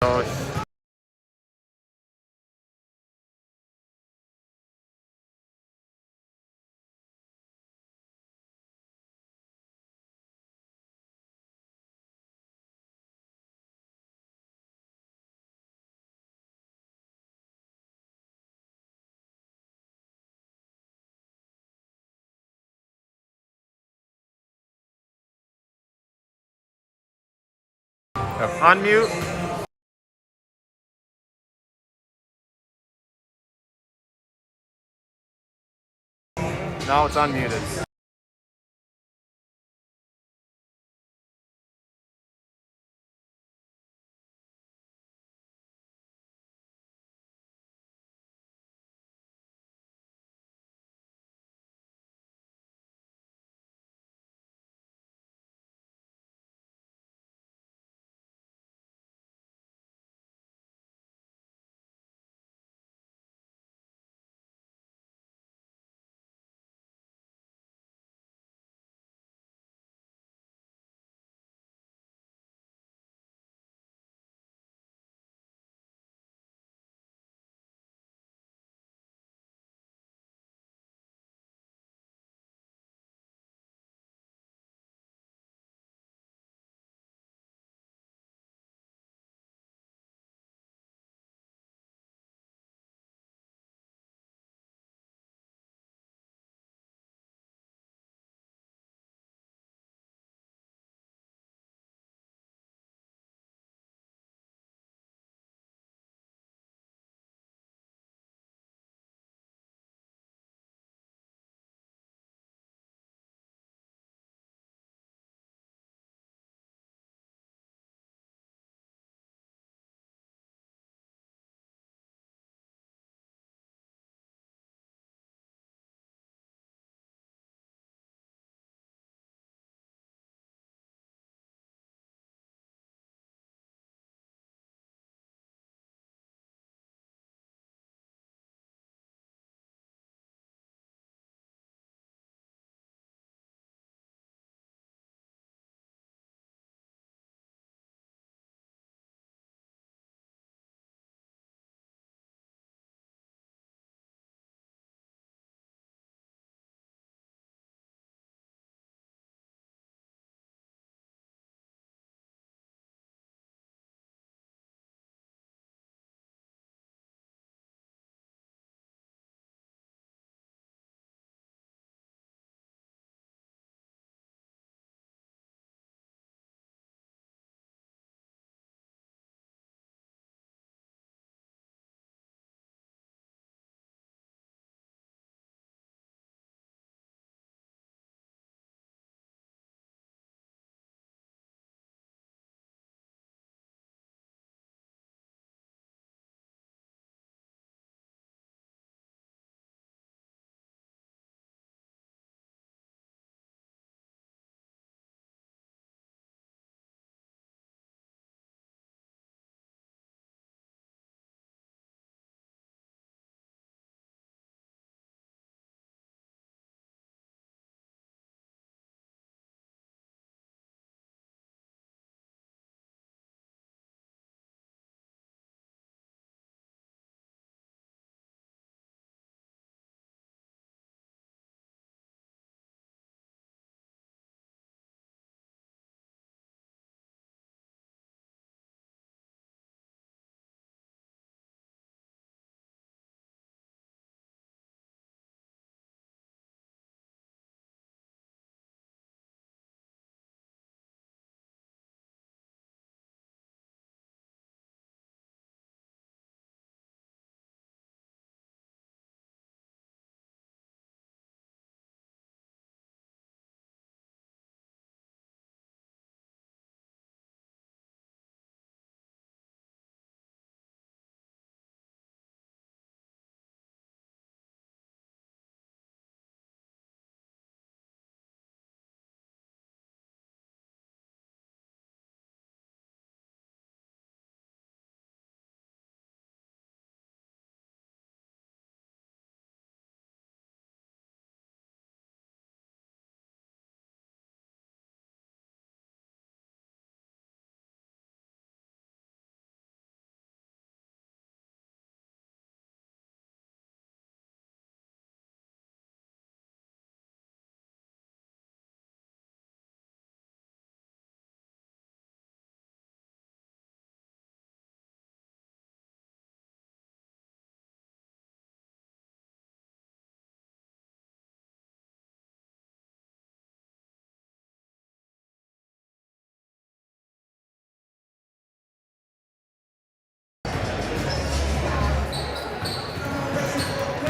よし。Unmute. Now it's unmuted.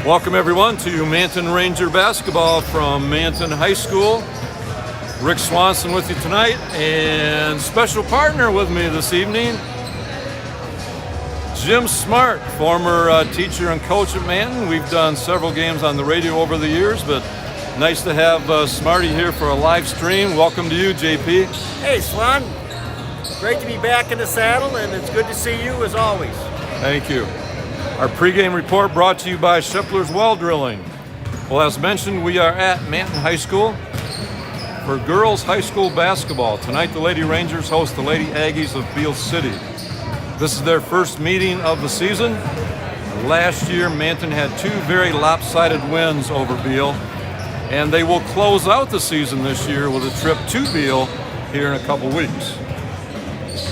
Welcome everyone to Manton Ranger basketball from Manton High School. Rick Swanson with you tonight, and special partner with me this evening, Jim Smart, former teacher and coach at Manton. We've done several games on the radio over the years, but nice to have Smarty here for a live stream. Welcome to you, JP. Hey, Swan. Great to be back in the saddle, and it's good to see you as always. Thank you. Our pregame report brought to you by Shepler's Well Drilling. Well, as mentioned, we are at Manton High School for girls high school basketball. Tonight, the Lady Rangers host the Lady Aggies of Beal City. This is their first meeting of the season. Last year, Manton had two very lopsided wins over Beal, and they will close out the season this year with a trip to Beal here in a couple weeks.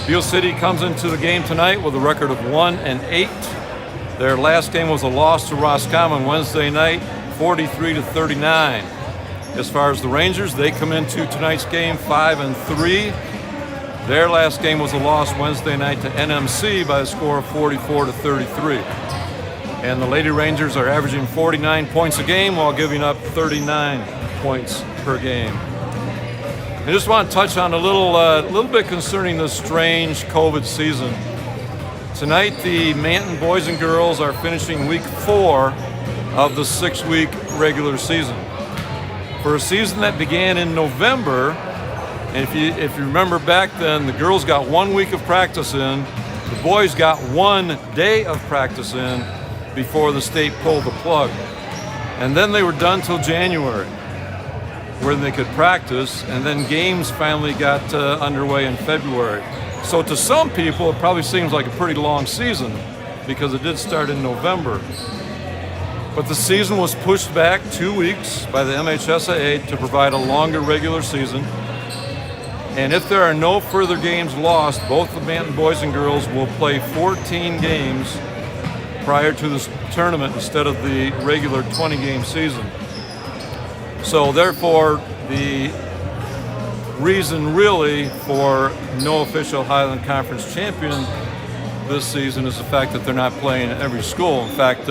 Beal City comes into the game tonight with a record of 1-8. Their last game was a loss to Roscommon Wednesday night, 43-39. As far as the Rangers, they come into tonight's game 5-3. Their last game was a loss Wednesday night to NMC by a score of 44-33. And the Lady Rangers are averaging 49 points a game while giving up 39 points per game. I just want to touch on a little bit concerning this strange COVID season. Tonight, the Manton boys and girls are finishing week 4 of the 6-week regular season. For a season that began in November, and if you remember back then, the girls got 1 week of practice in, the boys got 1 day of practice in before the state pulled the plug. And then they were done till January, where they could practice, and then games finally got underway in February. So to some people, it probably seems like a pretty long season because it did start in November. But the season was pushed back 2 weeks by the MHSAA to provide a longer regular season. And if there are no further games lost, both the Manton boys and girls will play 14 games prior to this tournament instead of the regular 20-game season. So therefore, the reason really for no official Highland Conference champion this season is the fact that they're not playing at every school. In fact,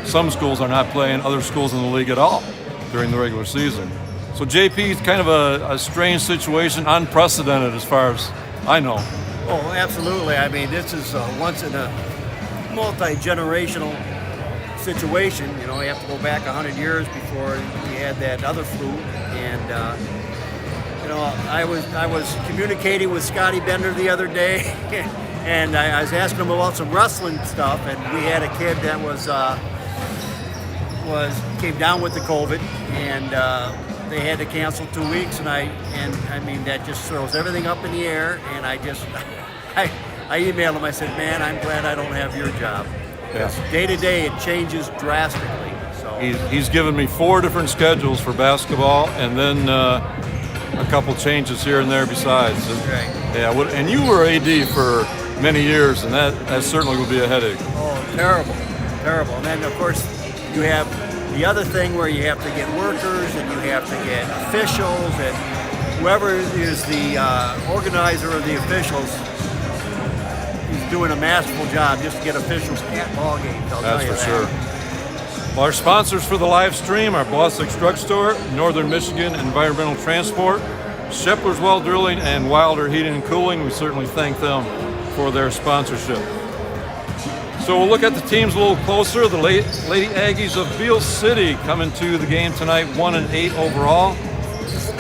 some schools are not playing other schools in the league at all during the regular season. So JP is kind of a strange situation, unprecedented as far as I know. Oh, absolutely. I mean, this is once in a multi-generational situation. You know, you have to go back 100 years before we had that other flu. And, you know, I was communicating with Scotty Bender the other day, and I was asking him about some wrestling stuff, and we had a kid that came down with the COVID, and they had to cancel 2 weeks, and I mean that just throws everything up in the air. And I emailed him. I said, man, I'm glad I don't have your job. Yes. Day to day, it changes drastically. So He's given me 4 different schedules for basketball, and then a couple changes here and there besides. right. Yeah, and you were AD for many years, and that certainly would be a headache. Oh, terrible. And then, of course, you have the other thing where you have to get workers and you have to get officials, and whoever is the organizer of the officials is doing a masterful job just to get officials at ball games. That's for sure. Well, our sponsors for the live stream are Boswick's Drugstore, Northern Michigan Environmental Transport, Shepler's Well Drilling, and Wilder Heating and Cooling. We certainly thank them for their sponsorship. So we'll look at the teams a little closer. The Lady Aggies of Beal City come into the game tonight 1-8 overall.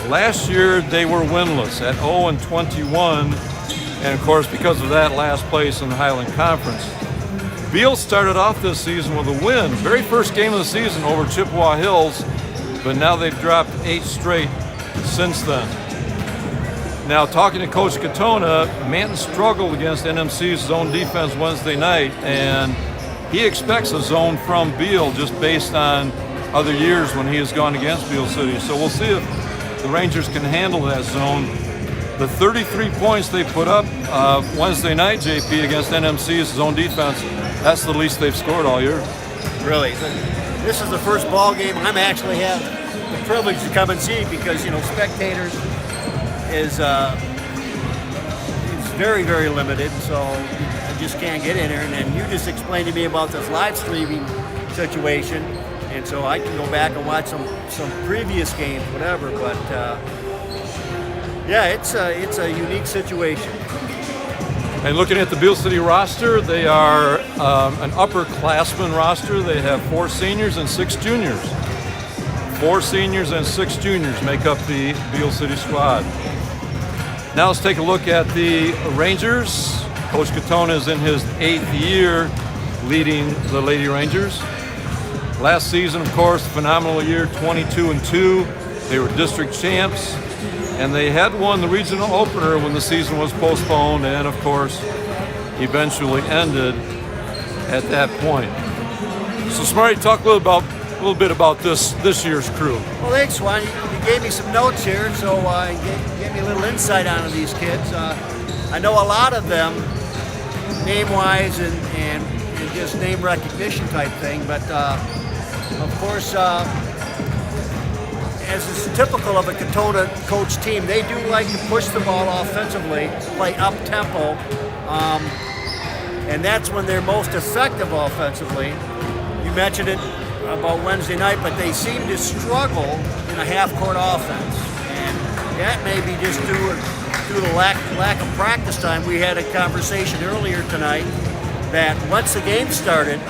Last year they were winless at 0-21, and of course because of that, last place in the Highland Conference. Beal started off this season with a win, very first game of the season over Chippewa Hills, but now they've dropped 8 straight since then. Now, talking to Coach Katona, Manton struggled against NMC's zone defense Wednesday night, and he expects a zone from Beal just based on other years when he has gone against Beal City. So we'll see if the Rangers can handle that zone. The 33 points they put up Wednesday night, JP, against NMC's zone defense, that's the least they've scored all year. Really. This is the first ball game I'm actually have the privilege to come and see because, you know, spectators is very, very limited, so I just can't get in there. And then you just explained to me about this live streaming situation, and so I can go back and watch some previous games, whatever. But yeah, it's a unique situation. And looking at the Beal City roster, they are an upperclassman roster. They have 4 seniors and 6 juniors. 4 seniors and 6 juniors make up the Beal City squad. Now let's take a look at the Rangers. Coach Katona is in his 8th year leading the Lady Rangers. Last season, of course, phenomenal year, 22-2. They were district champs, and they had won the regional opener when the season was postponed, and of course, eventually ended at that point. So, Smarty, talk a little bit about this year's crew. Well, thanks, Swan. You gave me some notes here, so you gave me a little insight onto these kids. I know a lot of them, name-wise and just name recognition type thing, but of course, as is typical of a Katona coach team, they do like to push the ball offensively, play up-tempo, and that's when they're most effective offensively. You mentioned it about Wednesday night, but they seem to struggle in a half-court offense, and that may be just due to the lack of practice time. We had a conversation earlier tonight that once the game started,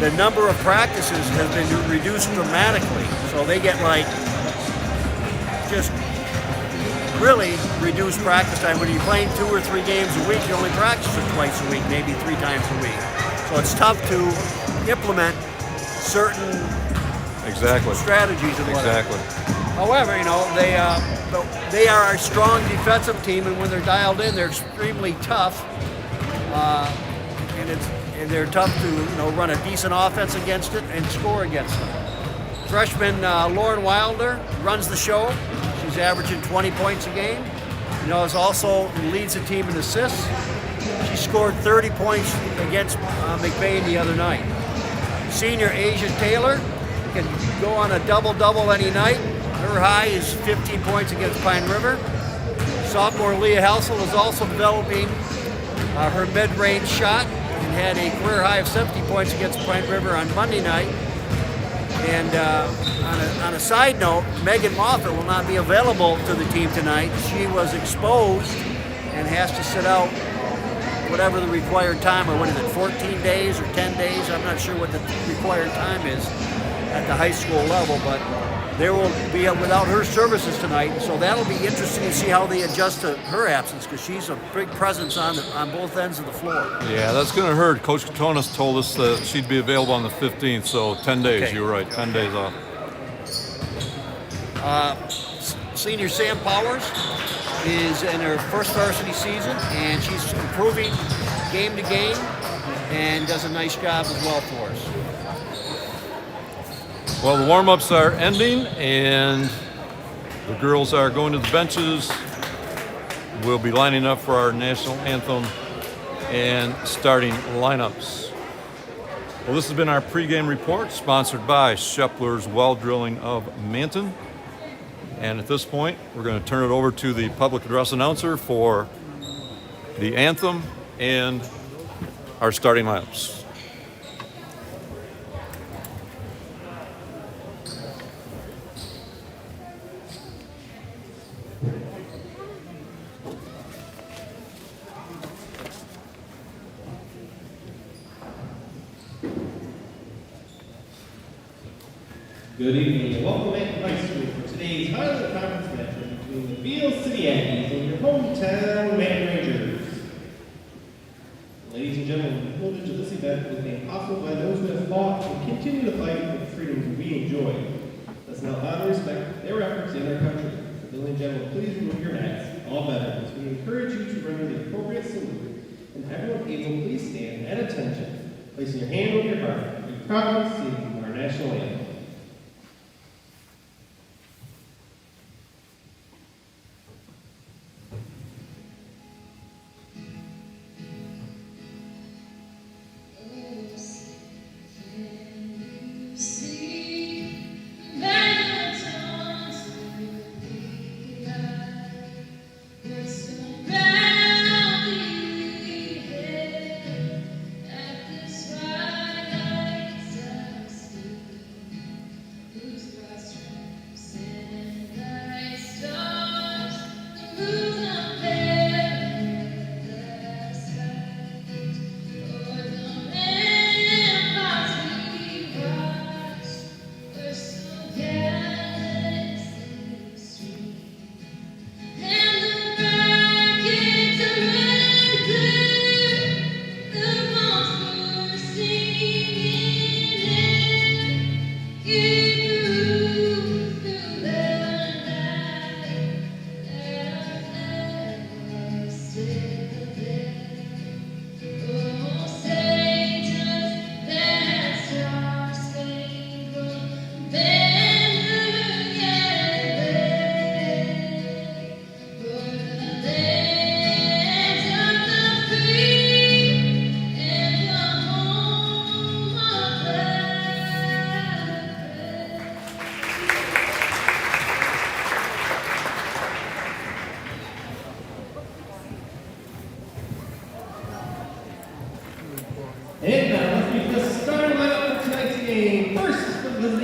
the number of practices has been reduced dramatically. So they get just really reduced practice time. When you're playing 2 or 3 games a week, you only practice it twice a week, maybe 3 times a week. So it's tough to implement certain strategies and whatever. Exactly. However, they are a strong defensive team, and when they're dialed in, they're extremely tough. And they're tough to run a decent offense against it and score against them. Freshman Lauren Wilder runs the show. She's averaging 20 points a game. Is also leads the team in assists. She scored 30 points against McBain the other night. Senior Asia Taylor can go on a double-double any night. Her high is 15 points against Pine River. Sophomore Leah Helsel is also developing her mid-range shot and had a career high of 70 points against Pine River on Monday night. And on a side note, Megan Moffett will not be available to the team tonight. She was exposed and has to sit out whatever the required time, or what is it, 14 days or 10 days? I'm not sure what the required time is at the high school level, but they will be without her services tonight, so that'll be interesting to see how they adjust to her absence, because she's a big presence on both ends of the floor. Yeah, that's going to hurt. Coach Katonis told us that she'd be available on the 15th, so 10 days. Okay. You're right, 10 days off. Senior Sam Powers is in her first varsity season, and she's improving game to game and does a nice job as well for us. Well, the warm-ups are ending, and the girls are going to the benches. We'll be lining up for our national anthem and starting lineups. Well, this has been our pregame report, sponsored by Shepler's Well Drilling of Manton. And at this point, we're going to turn it over to the public address announcer for the anthem and our starting lineups. Good evening and welcome back to High School for today's Highland Conference matchup between the Beal City Aggies and your hometown Manton Rangers. Ladies and gentlemen, the privilege of this event was made possible by those who have fought and continue to fight for the freedoms we enjoy. Let's now honor and respect their efforts in our country. Ladies and gentlemen, please remove your hats. All veterans, we encourage you to render the appropriate salute, and everyone able, please stand at attention, placing your hand over your heart. We proudly sing our national anthem.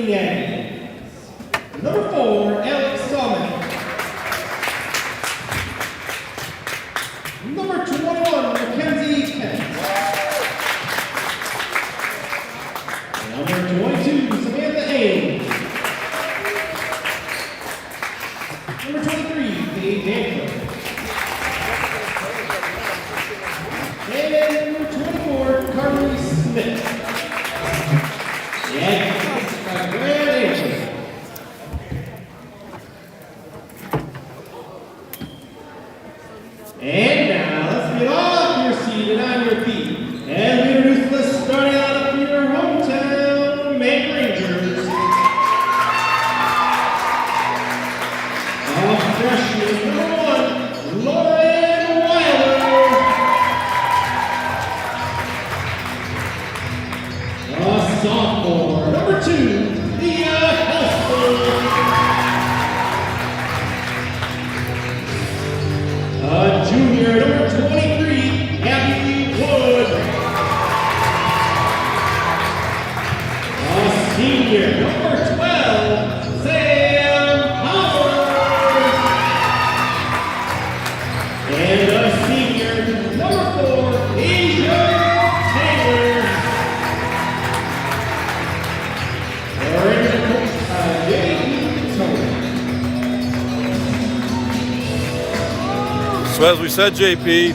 the Aggies. Number 4, Alex Salmon. Number 21, Mackenzie Kent. Number 22, Samantha Ames. Number 23, Dave Danforth. And number 24, Carly Smith. The Aggies got grand entry. And now, let's get off your seat and on your feet. And we introduce the starting lineup for your hometown Manton Rangers. Freshman number 1, Lauren Wilder. Sophomore number 2, Leah Helsel. Junior number 23, Abby Wood. Senior number 12, Sam Howard. And senior number 4, Asia Taylor. Ranger coach J.E. Tony. So as we said, JP,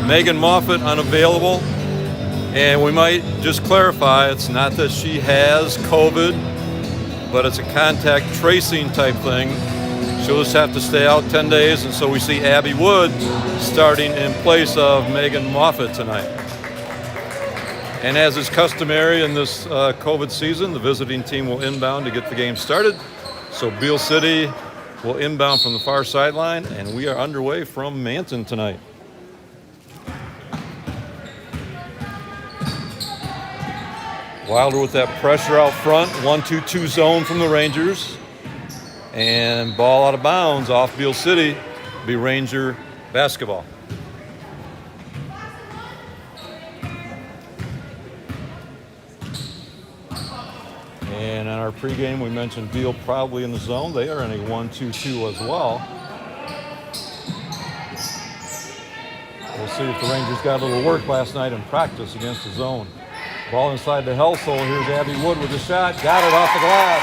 Megan Moffett unavailable, and we might just clarify, it's not that she has COVID, but it's a contact tracing type thing. She'll just have to stay out 10 days, and so we see Abby Wood starting in place of Megan Moffett tonight. And as is customary in this COVID season, the visiting team will inbound to get the game started. So Beal City will inbound from the far sideline, and we are underway from Manton tonight. Wilder with that pressure out front, 1-2-2 zone from the Rangers. And ball out of bounds off Beal City, be Ranger basketball. And in our pregame, we mentioned Beal probably in the zone. They are in a 1-2-2 as well. We'll see if the Rangers got a little work last night in practice against the zone. Ball inside the Helsel. Here's Abby Wood with the shot. Got it off the glass.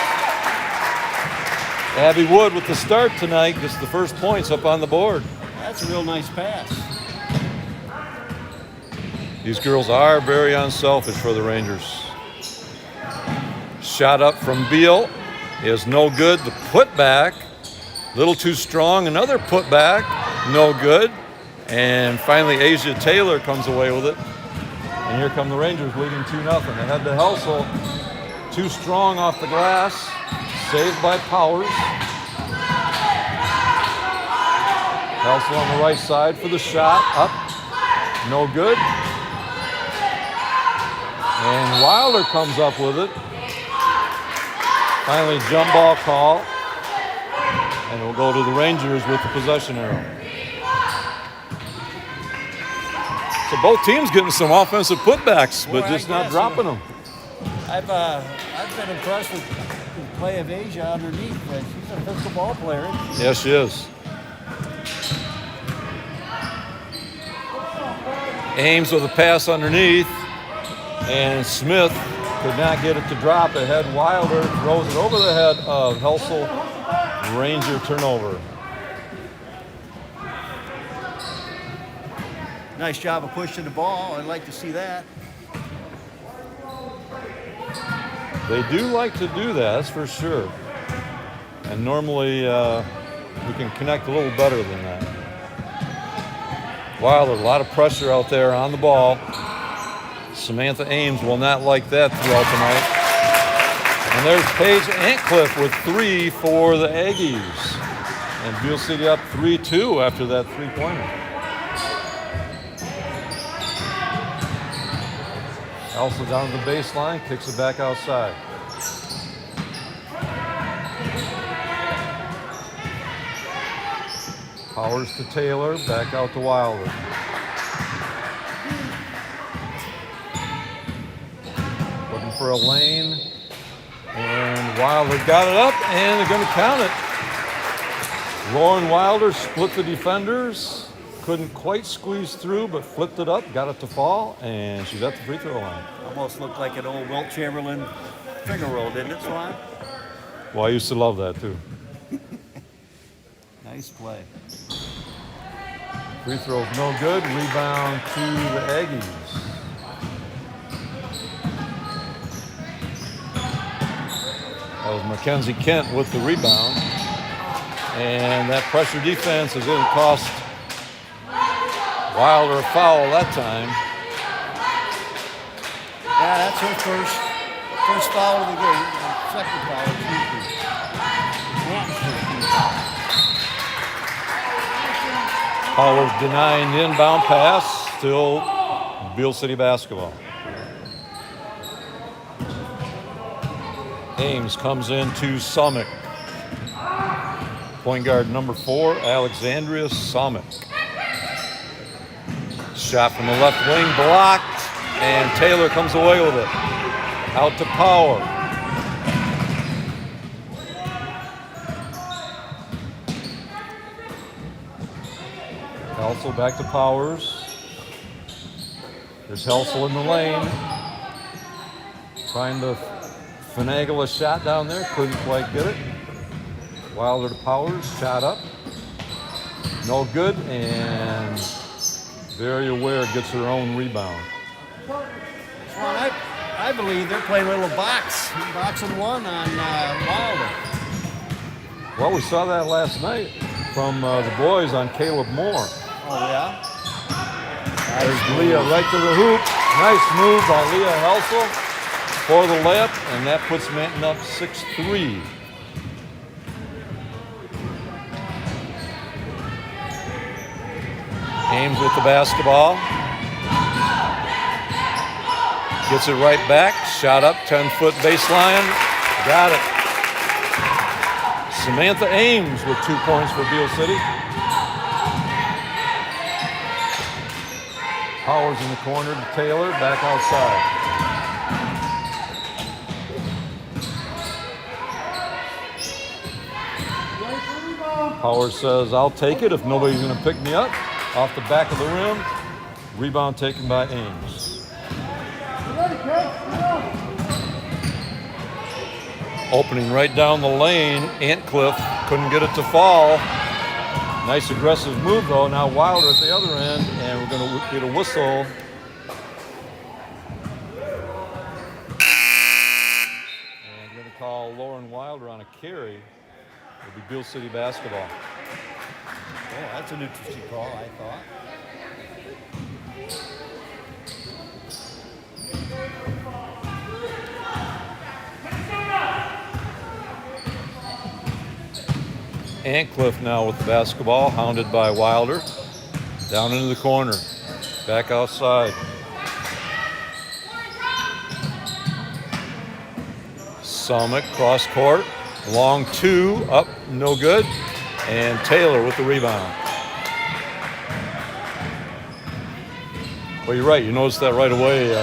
Abby Wood with the start tonight gets the first points up on the board. That's a real nice pass. These girls are very unselfish for the Rangers. Shot up from Beal is no good. The putback, a little too strong. Another putback, no good. And finally, Asia Taylor comes away with it. And here come the Rangers leading 2-0. They head to Helsel. Too strong off the glass. Saved by Powers. Helsel on the right side for the shot. Up. No good. And Wilder comes up with it. Finally, jump ball call. And we'll go to the Rangers with the possession arrow. So both teams getting some offensive putbacks, but just not dropping them. I've been impressed with the play of Asia underneath. She's a physical ball player. Yes, she is. Ames with a pass underneath, and Smith could not get it to drop. Ahead, Wilder throws it over the head of Helsel. Ranger turnover. Nice job of pushing the ball. I'd like to see that. They do like to do that, that's for sure. And normally we can connect a little better than that. Wilder, a lot of pressure out there on the ball. Samantha Ames will not like that throughout tonight. And there's Paige Antcliffe with 3 for the Aggies. And Beal City up 3-2 after that three-pointer. Also down to the baseline, kicks it back outside. Powers to Taylor, back out to Wilder. Looking for a lane. And Wilder got it up, and they're going to count it. Lauren Wilder split the defenders. Couldn't quite squeeze through, but flipped it up, got it to fall, and she's at the free throw line. Almost looked like an old Wilt Chamberlain finger roll, didn't it, Swan? Well, I used to love that, too. Nice play. Free throw's no good. Rebound to the Aggies. That was Mackenzie Kent with the rebound. And that pressure defense is going to cost Wilder a foul that time. Yeah, that's her first foul of the game. Second foul, excuse me. Powers denying the inbound pass. Still Beal City basketball. Ames comes into Summit. Point guard number 4, Alexandria Summit. Shot from the left wing blocked, and Taylor comes away with it. Out to Power. Helsel back to Powers. There's Helsel in the lane. Trying to finagle a shot down there. Couldn't quite get it. Wilder to Powers. Shot up. No good. And very aware gets her own rebound. Well, I believe they're playing a little box and one on Wilder. Well, we saw that last night from the boys on Caleb Moore. Oh, yeah? There's Leah right to the hoop. Nice move by Leah Helsel for the layup, and that puts Manton up 6-3. Ames with the basketball. Gets it right back. Shot up, 10-foot baseline. Got it. Samantha Ames with 2 points for Beal City. Powers in the corner to Taylor, back outside. Powers says, I'll take it if nobody's going to pick me up. Off the back of the rim. Rebound taken by Ames. Opening right down the lane, Antcliffe couldn't get it to fall. Nice aggressive move though. Now Wilder at the other end, and we're going to get a whistle. And we're going to call Lauren Wilder on a carry. It'll be Beal City basketball. Oh, that's an interesting call, I thought. Antcliffe now with the basketball, hounded by Wilder. Down into the corner, back outside. Summit cross court, long 2, up, no good. And Taylor with the rebound. Well, you're right. You noticed that right away,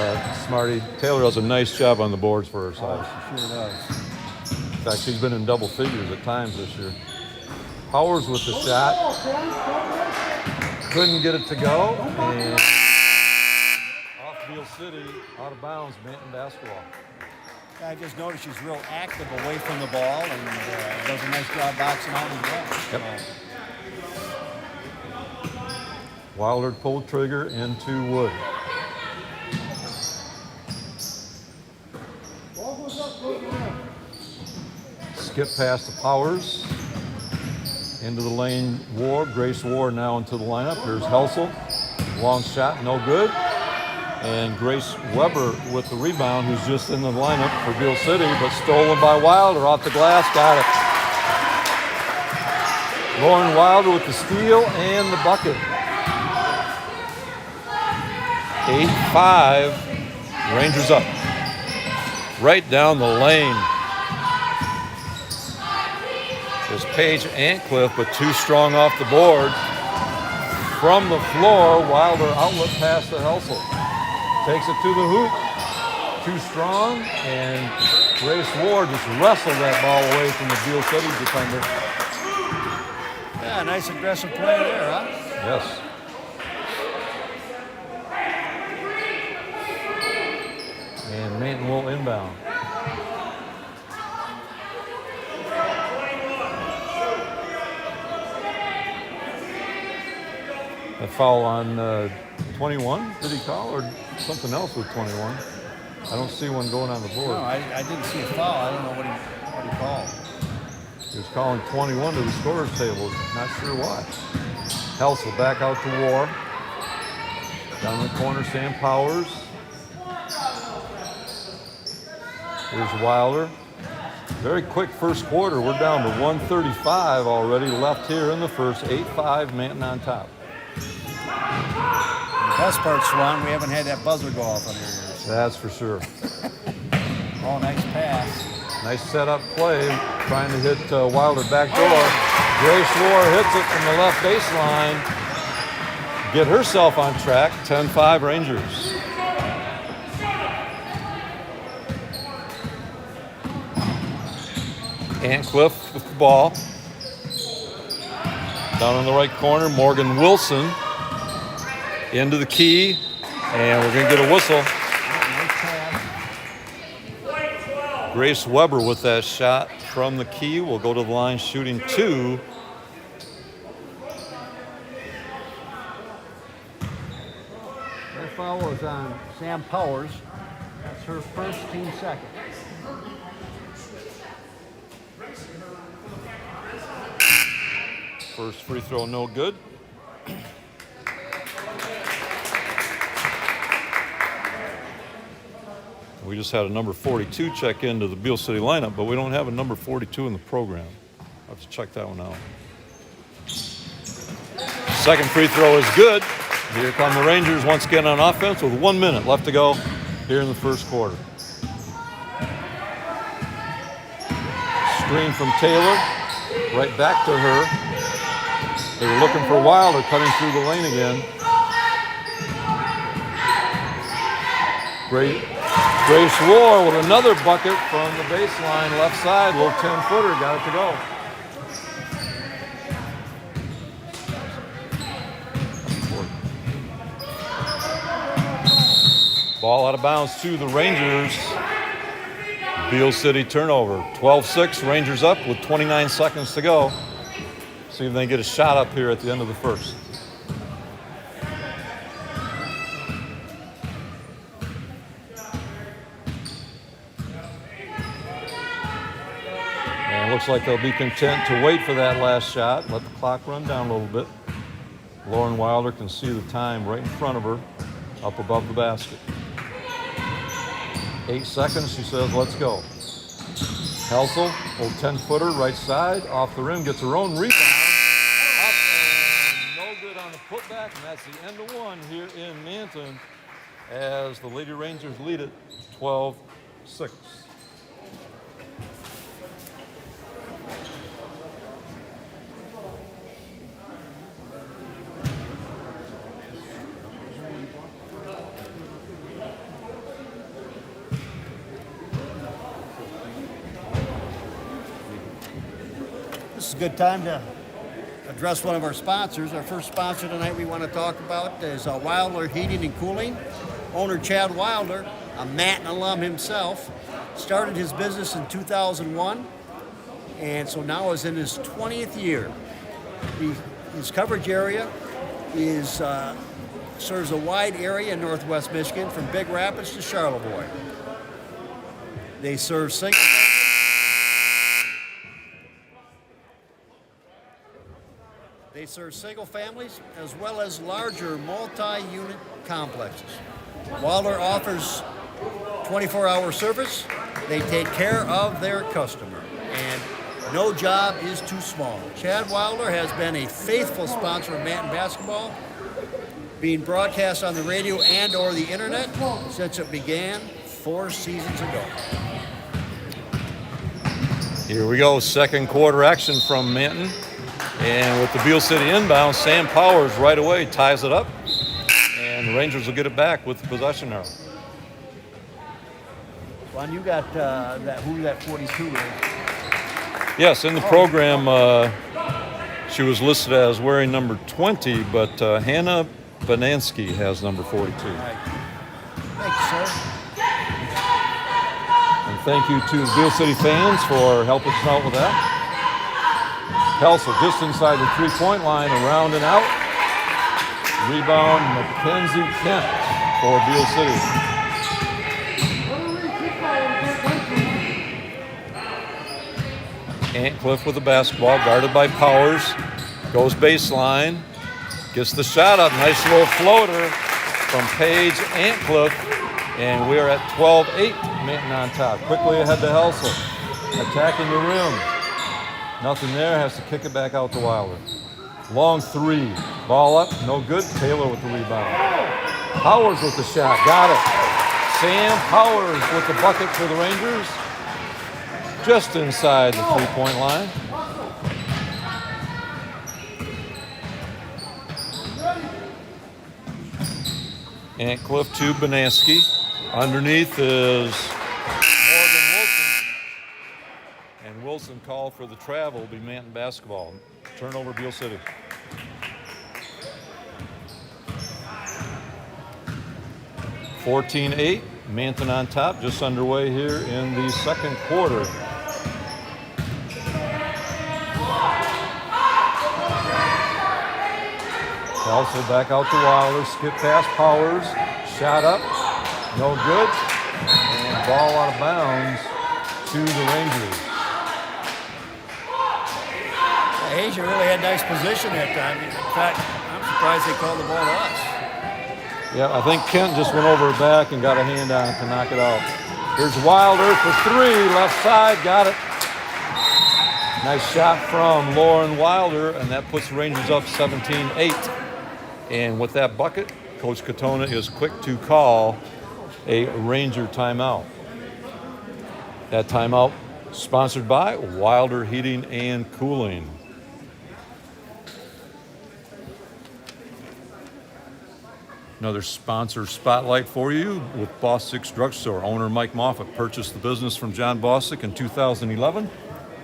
Smarty. Taylor does a nice job on the boards for her size. Oh, she sure does. In fact, she's been in double figures at times this year. Powers with the shot. Couldn't get it to go. And off Beal City, out of bounds, Manton basketball. I just noticed she's real active away from the ball and does a nice job boxing out as well. Yep. Wilder pulled trigger into Wood. Skip past the Powers. Into the lane, Ward. Grace Ward now into the lineup. Here's Helsel. Long shot, no good. And Grace Weber with the rebound, who's just in the lineup for Beal City, but stolen by Wilder off the glass. Got it. Lauren Wilder with the steal and the bucket. 8-5. Rangers up. Right down the lane. There's Paige Antcliffe, but too strong off the board. From the floor, Wilder outlet pass to Helsel. Takes it to the hoop. too strong, and Grace Ward just wrestled that ball away from the Beal City defender. Yeah, nice aggressive play there, huh? Yes. And Manton will inbound. A foul on 21, did he call, or something else with 21? I don't see one going on the board. No, I didn't see a foul. I don't know what he called. He was calling 21 to the scorer's table. Not sure why. Helsel back out to War. Down in the corner, Sam Powers. Here's Wilder. Very quick first quarter. We're down to 1:35 already left here in the first. 8-5, Manton on top. The best part, Swan, we haven't had that buzzer go off on here. That's for sure. Oh, nice pass. Nice setup play, trying to hit Wilder back door. Grace War hits it from the left baseline. Get herself on track, 10-5 Rangers. Antcliffe with the ball. Down in the right corner, Morgan Wilson into the key, and we're going to get a whistle. Grace Weber with that shot from the key will go to the line shooting 2. That foul was on Sam Powers. That's her first, team second. First free throw, no good. We just had a number 42 check into the Beal City lineup, but we don't have a number 42 in the program. I'll have to check that one out. Second free throw is good. Here come the Rangers once again on offense with 1 minute left to go here in the first quarter. Screen from Taylor, right back to her. They were looking for Wilder cutting through the lane again. Grace War with another bucket from the baseline, left side, little 10-footer, got it to go. Ball out of bounds to the Rangers. Beal City turnover. 12-6, Rangers up with 29 seconds to go. See if they can get a shot up here at the end of the first. And it looks like they'll be content to wait for that last shot. Let the clock run down a little bit. Lauren Wilder can see the time right in front of her, up above the basket. 8 seconds, she says, let's go. Helsel, old 10-footer, right side, off the rim, gets her own rebound. Up and no good on the putback, and that's the end of one here in Manton as the Lady Rangers lead it 12-6. This is a good time to address one of our sponsors. Our first sponsor tonight we want to talk about is Wilder Heating and Cooling. Owner Chad Wilder, a Manton alum himself, started his business in 2001, and so now is in his 20th year. His coverage area is serves a wide area in Northwest Michigan, from Big Rapids to Charlevoix. They serve single. They serve single families as well as larger multi-unit complexes. Wilder offers 24-hour service. They take care of their customer, and no job is too small. Chad Wilder has been a faithful sponsor of Manton basketball, being broadcast on the radio and or the internet since it began 4 seasons ago. Here we go, second quarter action from Manton. And with the Beal City inbound, Sam Powers right away ties it up. And the Rangers will get it back with the possession arrow. Well, you got who that 42 is. Yes, in the program, she was listed as wearing number 20, but Hannah Banansky has number 42. All right. Thank you, sir. And thank you to Beal City fans for helping us out with that. Helsel just inside the three-point line, around and out. Rebound, Mackenzie Kent for Beal City. Antcliffe with the basketball, guarded by Powers. Goes baseline, gets the shot up. Nice little floater from Paige Antcliffe. And we are at 12-8, Manton on top. Quickly ahead to Helsel, attacking the rim. Nothing there, has to kick it back out to Wilder. Long three, ball up, no good. Taylor with the rebound. Powers with the shot, got it. Sam Powers with the bucket for the Rangers. Just inside the three-point line. Antcliffe to Banansky. Underneath is Morgan Wilson. And Wilson called for the travel, will be Manton basketball. Turnover, Beal City. (14-8), Manton on top, just underway here in the second quarter. Also back out to Wilder, skip past Powers, shot up, no good, and ball out of bounds to the Rangers. Asia really had nice position that time. In fact, I'm surprised they called the ball to us. Yeah, I think Kent just went over her back and got a hand on it to knock it out. Here's Wilder for three, left side, got it. Nice shot from Lauren Wilder, and that puts the Rangers up 17-8. And with that bucket, Coach Katona is quick to call a Ranger timeout. That timeout sponsored by Wilder Heating and Cooling. Another sponsor spotlight for you with Bostic's Drugstore. Owner Mike Moffat purchased the business from John Bostic in 2011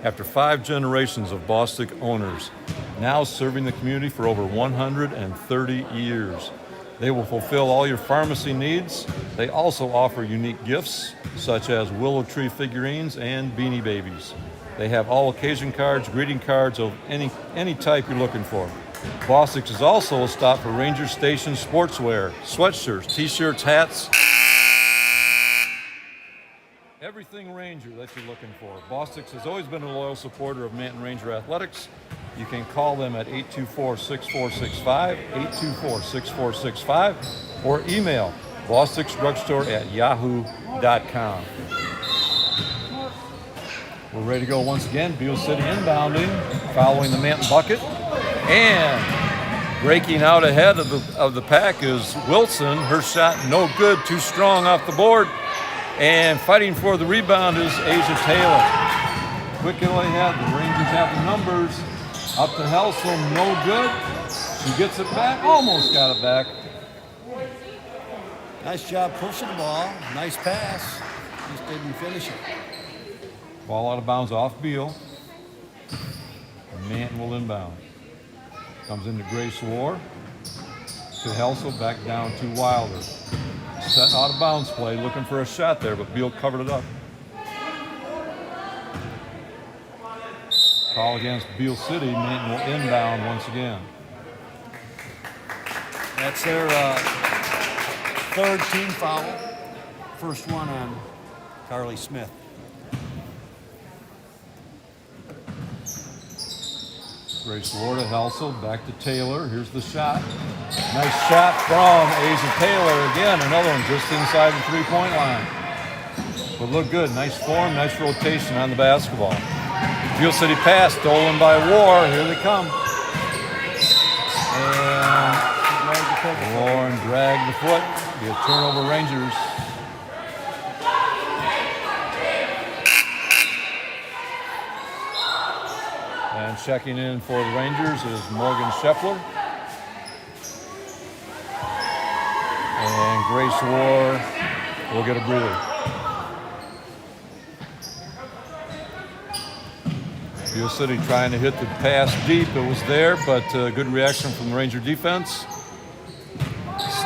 after 5 generations of Bostic owners, now serving the community for over 130 years. They will fulfill all your pharmacy needs. They also offer unique gifts such as willow tree figurines and beanie babies. They have all occasion cards, greeting cards of any type you're looking for. Bostic's is also a stop for Ranger Station sportswear, sweatshirts, t-shirts, hats. Everything Ranger that you're looking for. Bostic's has always been a loyal supporter of Manton Ranger Athletics. You can call them at 824-6465, 824-6465, or email bosticsdrugstore@yahoo.com. We're ready to go once again. Beal City inbounding, following the Manton bucket. And breaking out ahead of the pack is Wilson. Her shot no good, too strong off the board. And fighting for the rebound is Asia Taylor. Quickly ahead, the Rangers have the numbers. Up to Helsel, no good. She gets it back, almost got it back. Nice job pushing the ball. Nice pass. Just didn't finish it. Ball out of bounds off Beal. Manton will inbound. Comes into Grace War. To Helsel, back down to Wilder. Set out of bounds play, looking for a shot there, but Beal covered it up. Call against Beal City. Manton will inbound once again. That's their third team foul. First one on Carly Smith. Grace Ward to Helsel, back to Taylor. Here's the shot. Nice shot from Asia Taylor. Again, another one just inside the three-point line. But look good. Nice form, nice rotation on the basketball. Beal City pass, stolen by War. Here they come. And Lauren dragged the foot. Be a turnover, Rangers. And checking in for the Rangers is Morgan Scheffler. And Grace War will get a breather. Beal City trying to hit the pass deep. It was there, but good reaction from the Ranger defense.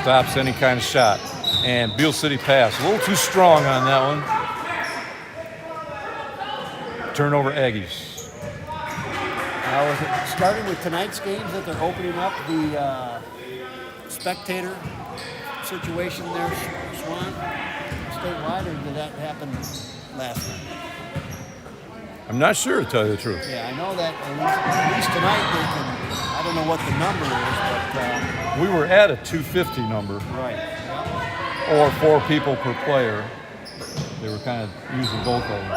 Stops any kind of shot. And Beal City pass. A little too strong on that one. Turnover Aggies. Now, is it starting with tonight's games that they're opening up the spectator situation there, Swan, statewide, or did that happen last night? I'm not sure, to tell you the truth. Yeah, I know that at least tonight they can, I don't know what the number is, but... We were at a 250 number. Right. Yeah. Or 4 people per player. They were kind of using both of them.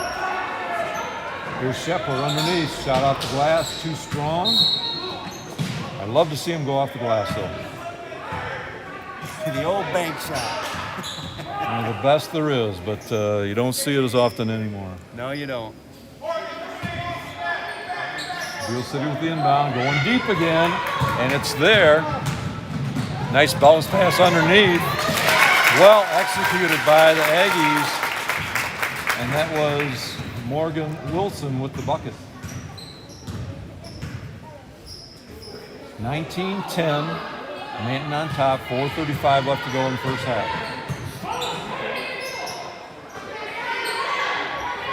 Here's Shepler underneath, shot off the glass, too strong. I'd love to see him go off the glass though. The old bank shot. One of the best there is, but you don't see it as often anymore. No, you don't. Beal City with the inbound, going deep again, and it's there. Nice bounce pass underneath. Well executed by the Aggies, and that was Morgan Wilson with the bucket. 19-10, Manton on top, 4:35 left to go in the first half.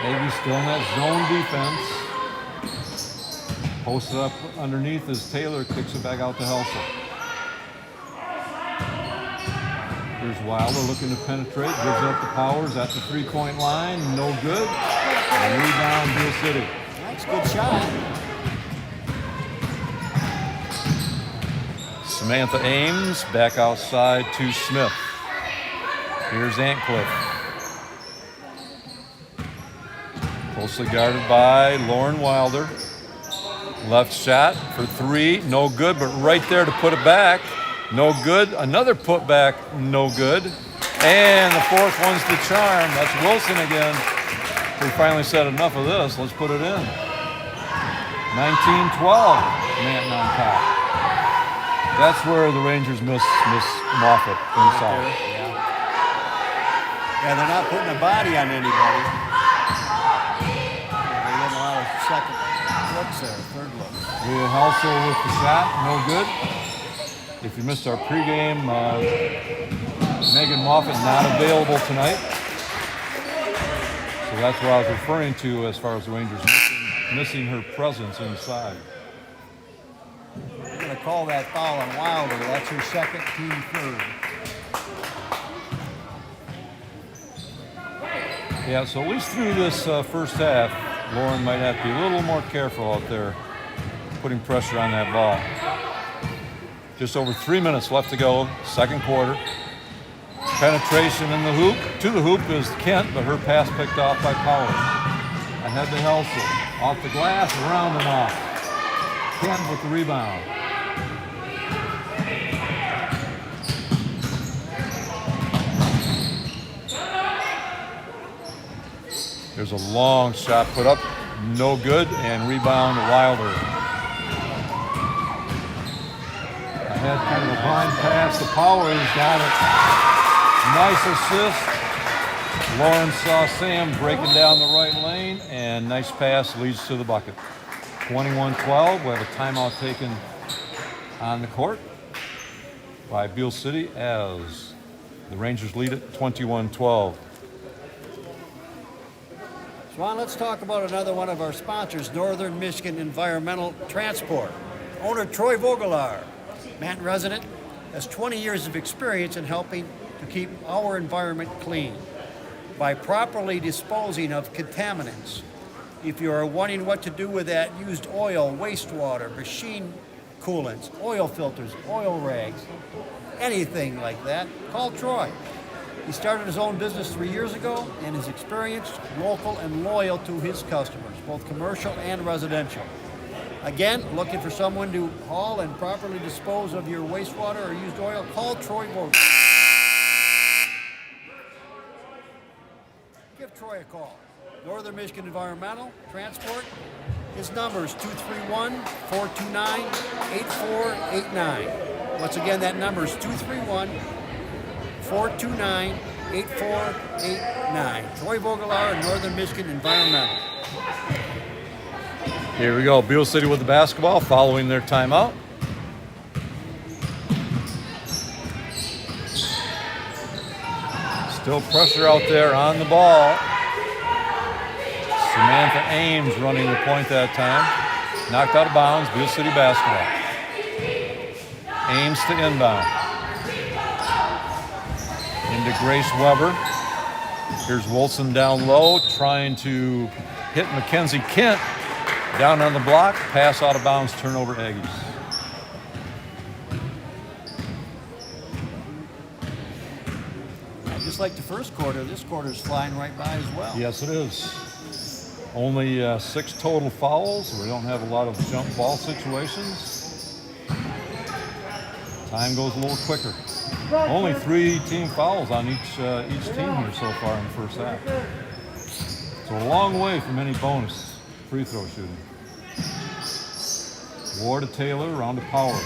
Aggies still in that zone defense. Posted up underneath as Taylor kicks it back out to Helsel. Here's Wilder looking to penetrate, gives up the Powers at the three-point line, no good. And rebound, Beal City. That's a good shot. Samantha Ames back outside to Smith. Here's Antcliffe. Closely guarded by Lauren Wilder. Left shot for 3, no good, but right there to put it back. No good. Another put back, no good. And the fourth one's the charm. That's Wilson again. We finally said enough of this. Let's put it in. 19-12, Manton on top. That's where the Rangers miss Moffitt inside. Yeah, they're not putting a body on anybody. They're getting a lot of second looks there, third look. Leah Helsel with the shot, no good. If you missed our pregame, Megan Moffitt not available tonight. So that's what I was referring to as far as the Rangers missing her presence inside. They're going to call that foul on Wilder. That's her second, team third. Yeah, so at least through this first half, Lauren might have to be a little more careful out there, putting pressure on that ball. Just over 3 minutes left to go, second quarter. Penetration in the hoop. To the hoop is Kent, but her pass picked off by Powers. Ahead to Helsel. Off the glass, around and off. Kent with the rebound. There's a long shot put up, no good, and rebound Wilder. Ahead, kind of a blind pass. The Powers got it. Nice assist. Lauren saw Sam breaking down the right lane, and nice pass leads to the bucket. 21-12. We have a timeout taken on the court by Beal City as the Rangers lead it 21-12. Swan, let's talk about another one of our sponsors, Northern Michigan Environmental Transport. Owner Troy Vogelaar, Manton resident, has 20 years of experience in helping to keep our environment clean by properly disposing of contaminants. If you are wondering what to do with that used oil, wastewater, machine coolants, oil filters, oil rags, anything like that, call Troy. He started his own business 3 years ago and is experienced, local, and loyal to his customers, both commercial and residential. Again, looking for someone to haul and properly dispose of your wastewater or used oil, call Troy Vogel. Give Troy a call. Northern Michigan Environmental Transport. His number is 231-429-8489. Once again, that number is 231-429-8489. Troy Vogelaar, Northern Michigan Environmental. Here we go. Beal City with the basketball following their timeout. Still pressure out there on the ball. Samantha Ames running the point that time. Knocked out of bounds. Beal City basketball. Ames to inbound. Into Grace Weber. Here's Wilson down low, trying to hit Mackenzie Kent. Down on the block, pass out of bounds, turnover Aggies. Just like the first quarter, this quarter is flying right by as well. Yes, it is. Only 6 total fouls. We don't have a lot of jump ball situations. Time goes a little quicker. Only 3 team fouls on each team here so far in the first half. So a long way from any bonus free throw shooting. Ward to Taylor, around to Powers.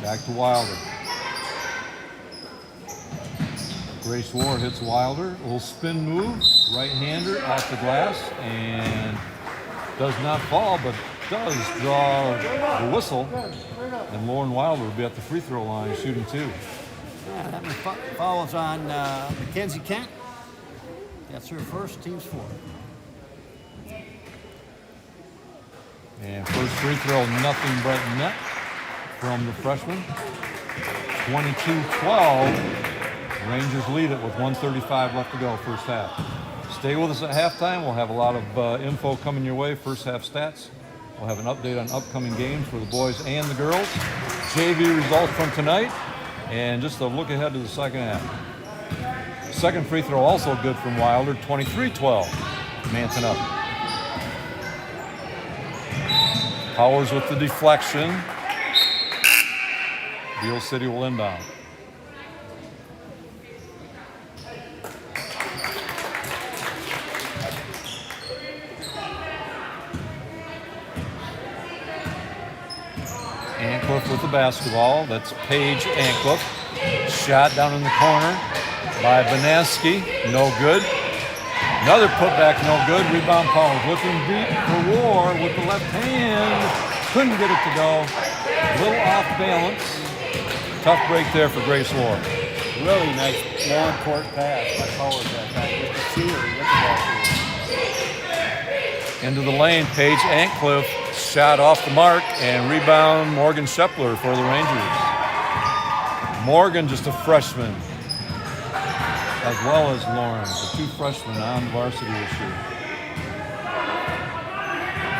Back to Wilder. Grace Ward hits Wilder. A little spin move, right-hander off the glass, and does not fall, but does draw the whistle. And Lauren Wilder will be at the free throw line shooting 2. Yeah, that fouls on Mackenzie Kent. That's her first, team's 4. And first free throw, nothing but net from the freshman. 22-12. Rangers lead it with 1:35 left to go, first half. Stay with us at halftime. We'll have a lot of info coming your way, first half stats. We'll have an update on upcoming games for the boys and the girls. JV results from tonight, and just a look ahead to the second half. Second free throw also good from Wilder, 23-12. Manton up. Powers with the deflection. Beal City will inbound. Ancliffe with the basketball. That's Paige Ancliffe. Shot down in the corner by Banaski. No good. Another putback, no good. Rebound Powers looking deep for War with the left hand. Couldn't get it to go. A little off balance. Tough break there for Grace Ward. Really nice long court pass by Powers that time. Just to see her get the ball. Into the lane, Paige Ancliffe. Shot off the mark, and rebound Morgan Shepler for the Rangers. Morgan, just a freshman, as well as Lauren, the 2 freshmen on varsity this year.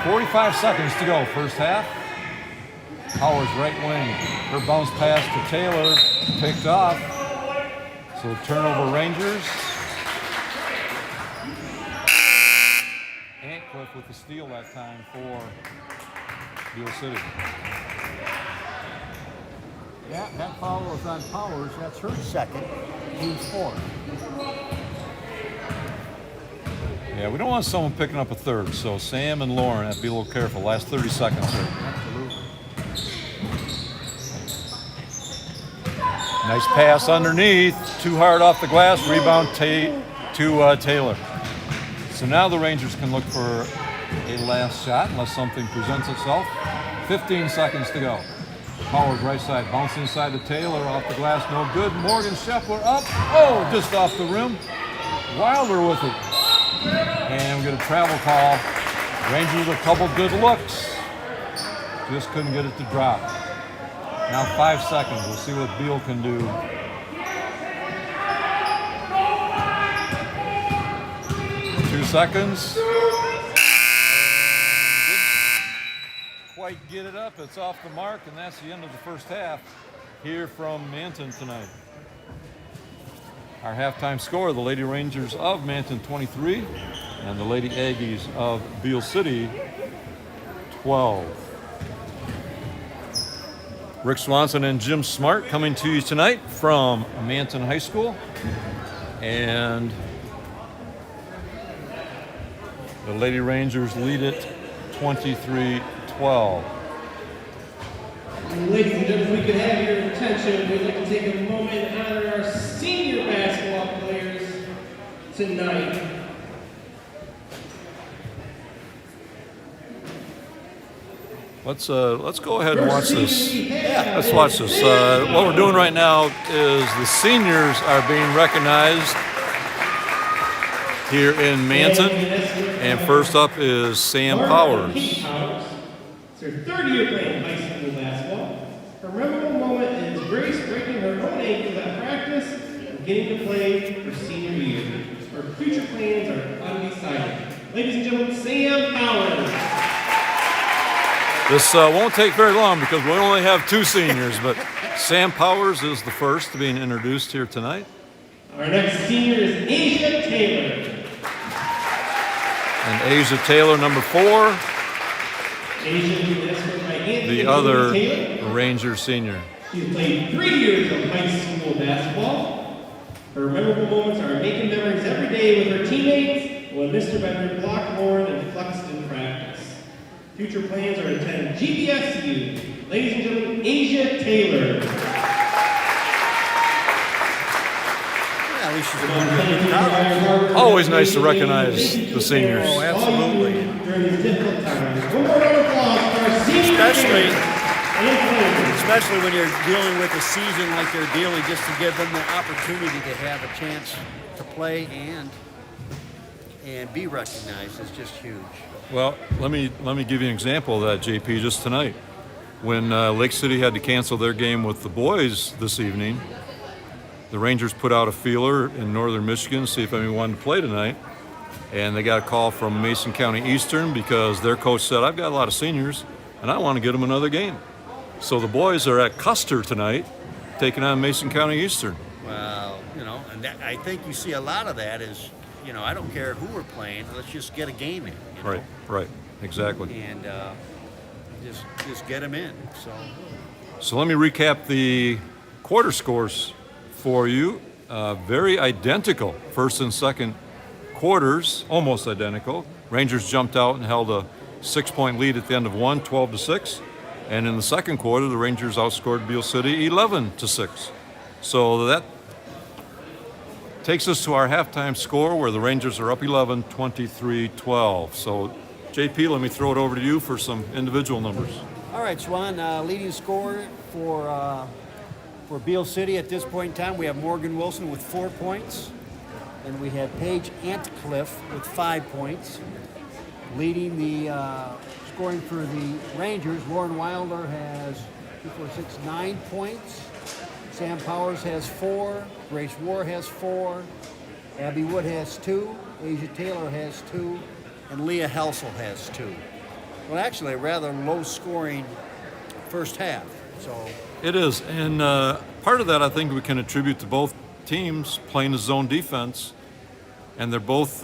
45 seconds to go, first half. Powers right wing. Her bounce pass to Taylor, picked off. So turnover Rangers. Ancliffe with the steal that time for Beal City. Yeah, that foul was on Powers. That's her second, team's 4. Yeah, we don't want someone picking up a third, so Sam and Lauren have to be a little careful. Last 30 seconds here. Absolutely. Nice pass underneath. Too hard off the glass. Rebound to Taylor. So now the Rangers can look for a last shot unless something presents itself. 15 seconds to go. Powers right side, bouncing inside to Taylor, off the glass, no good. Morgan Shepler up, oh, just off the rim. Wilder with it. And we get a travel call. Rangers with a couple good looks. Just couldn't get it to drop. Now 5 seconds, we'll see what Beal can do. Seconds. Quite get it up. It's off the mark, and that's the end of the first half here from Manton tonight. Our halftime score, the Lady Rangers of Manton 23 and the Lady Aggies of Beal City 12. Rick Swanson and Jim Smart coming to you tonight from Manton High School. And the Lady Rangers lead it 23-12. Ladies and gentlemen, if we could have your attention, we'd like to take a moment and honor our senior basketball players tonight. let's go ahead and watch this. Let's watch this. What we're doing right now is the seniors are being recognized here in Manton, and first up is Sam Powers. It's her third year playing high school basketball. Her memorable moment is Grace breaking her own ankle at practice and getting to play her senior year. Her future plans are undecided. Ladies and gentlemen, Sam Powers. This won't take very long because we only have 2 seniors, but Sam Powers is the first to being introduced here tonight. Our next senior is Asia Taylor. And Asia Taylor, number 4, the other Ranger senior. She's played 3 years of high school basketball. Her memorable moments are making memories every day with her teammates when Mr. Bender blocked Lauren and flexed in practice. Future plans are to attend GBSU. Ladies and gentlemen, Asia Taylor. At least she's going to a good college. Always nice to recognize the seniors. Oh, absolutely. During these difficult times. One more round of applause for our senior Especially when you're dealing with a season like they're dealing, just to give them the opportunity to have a chance to play and be recognized is just huge. Well, let me give you an example of that, JP, just tonight. When Lake City had to cancel their game with the boys this evening, the Rangers put out a feeler in northern Michigan to see if anyone wanted to play tonight. And they got a call from Mason County Eastern because their coach said, I've got a lot of seniors and I want to get them another game. So the boys are at Custer tonight taking on Mason County Eastern. Well, and that, I think you see a lot of that is, I don't care who we're playing, let's just get a game in. Right, exactly. And just get them in. So let me recap the quarter scores for you. Very identical, first and second quarters, almost identical. Rangers jumped out and held a 6-point lead at the end of one, 12-6. And in the second quarter, the Rangers outscored Beal City 11-6. So that takes us to our halftime score where the Rangers are up 11, 23-12. So JP, let me throw it over to you for some individual numbers. All right, Swan, leading scorer for Beal City at this point in time, we have Morgan Wilson with 4 points. And we have Paige Antcliffe with 5 points. Leading the scoring for the Rangers, Lauren Wilder has 9 points. Sam Powers has 4. Grace War has 4. Abby Wood has 2. Asia Taylor has 2. And Leah Helsel has 2. Well, actually, a rather low-scoring first half. So it is, and part of that I think we can attribute to both teams playing the zone defense, and they're both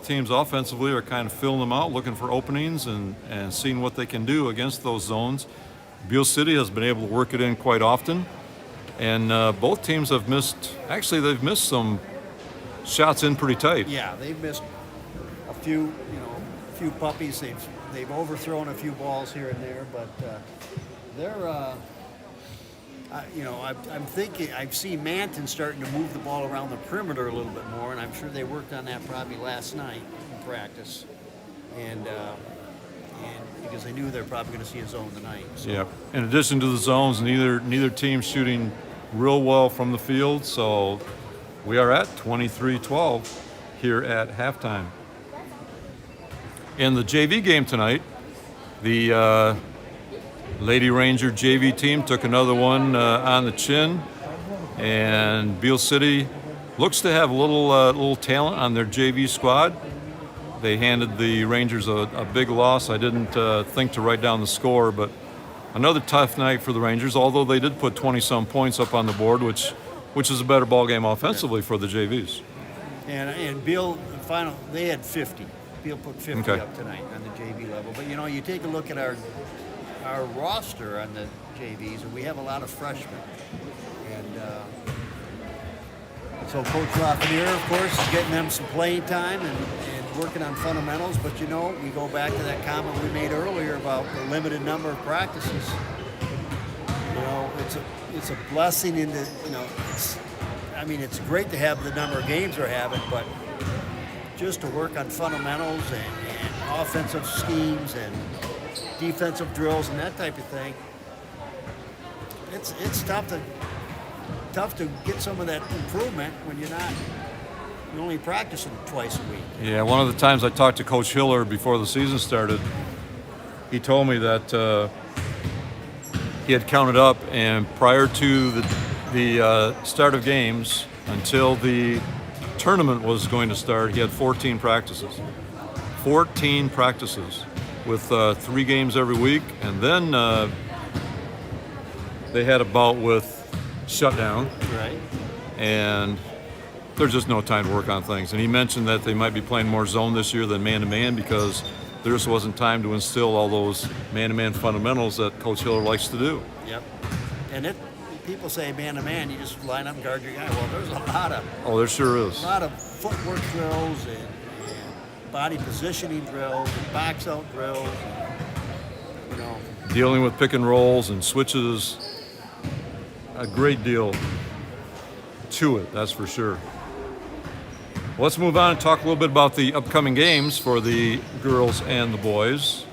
teams offensively are kind of filling them out, looking for openings and seeing what they can do against those zones. Beal City has been able to work it in quite often, and both teams have missed. Actually, they've missed some shots in pretty tight. Yeah, they've missed a few puppies. They've overthrown a few balls here and there, but they're. I'm thinking I've seen Manton starting to move the ball around the perimeter a little bit more, and I'm sure they worked on that probably last night in practice, and because they knew they're probably going to see a zone tonight. So. Yeah. In addition to the zones, neither team shooting real well from the field, so we are at 23-12 here at halftime. In the JV game tonight, the Lady Ranger JV team took another one on the chin, and Beal City looks to have a little talent on their JV squad. They handed the Rangers a big loss. I didn't think to write down the score, but another tough night for the Rangers, although they did put 20-some points up on the board, which is a better ball game offensively for the JVs. And Beal, they had 50. Beal put 50 Okay. up tonight on the JV level. But, you take a look at our roster on the JVs, and we have a lot of freshmen. And so Coach Lafreniere, of course, is getting them some playing time and working on fundamentals. But, we go back to that comment we made earlier about the limited number of practices. It's a blessing in the, it's great to have the number of games we're having, but just to work on fundamentals and offensive schemes and defensive drills and that type of thing, it's tough to get some of that improvement when you're only practicing twice a week. Yeah, one of the times I talked to Coach Hiller before the season started, he told me that he had counted up, and prior to the start of games, until the tournament was going to start, he had 14 practices. 14 practices with 3 games every week, and then they had a bout with shutdown. Right. And there's just no time to work on things. And he mentioned that they might be playing more zone this year than man-to-man because there just wasn't time to instill all those man-to-man fundamentals that Coach Hiller likes to do. Yep. And people say man-to-man, you just line up and guard your guy. Well, there's a lot of... Oh, there sure is. A lot of footwork drills and body positioning drills and box-out drills. You know. Dealing with pick and rolls and switches. A great deal to it, that's for sure. Let's move on and talk a little bit about the upcoming games for the girls and the boys.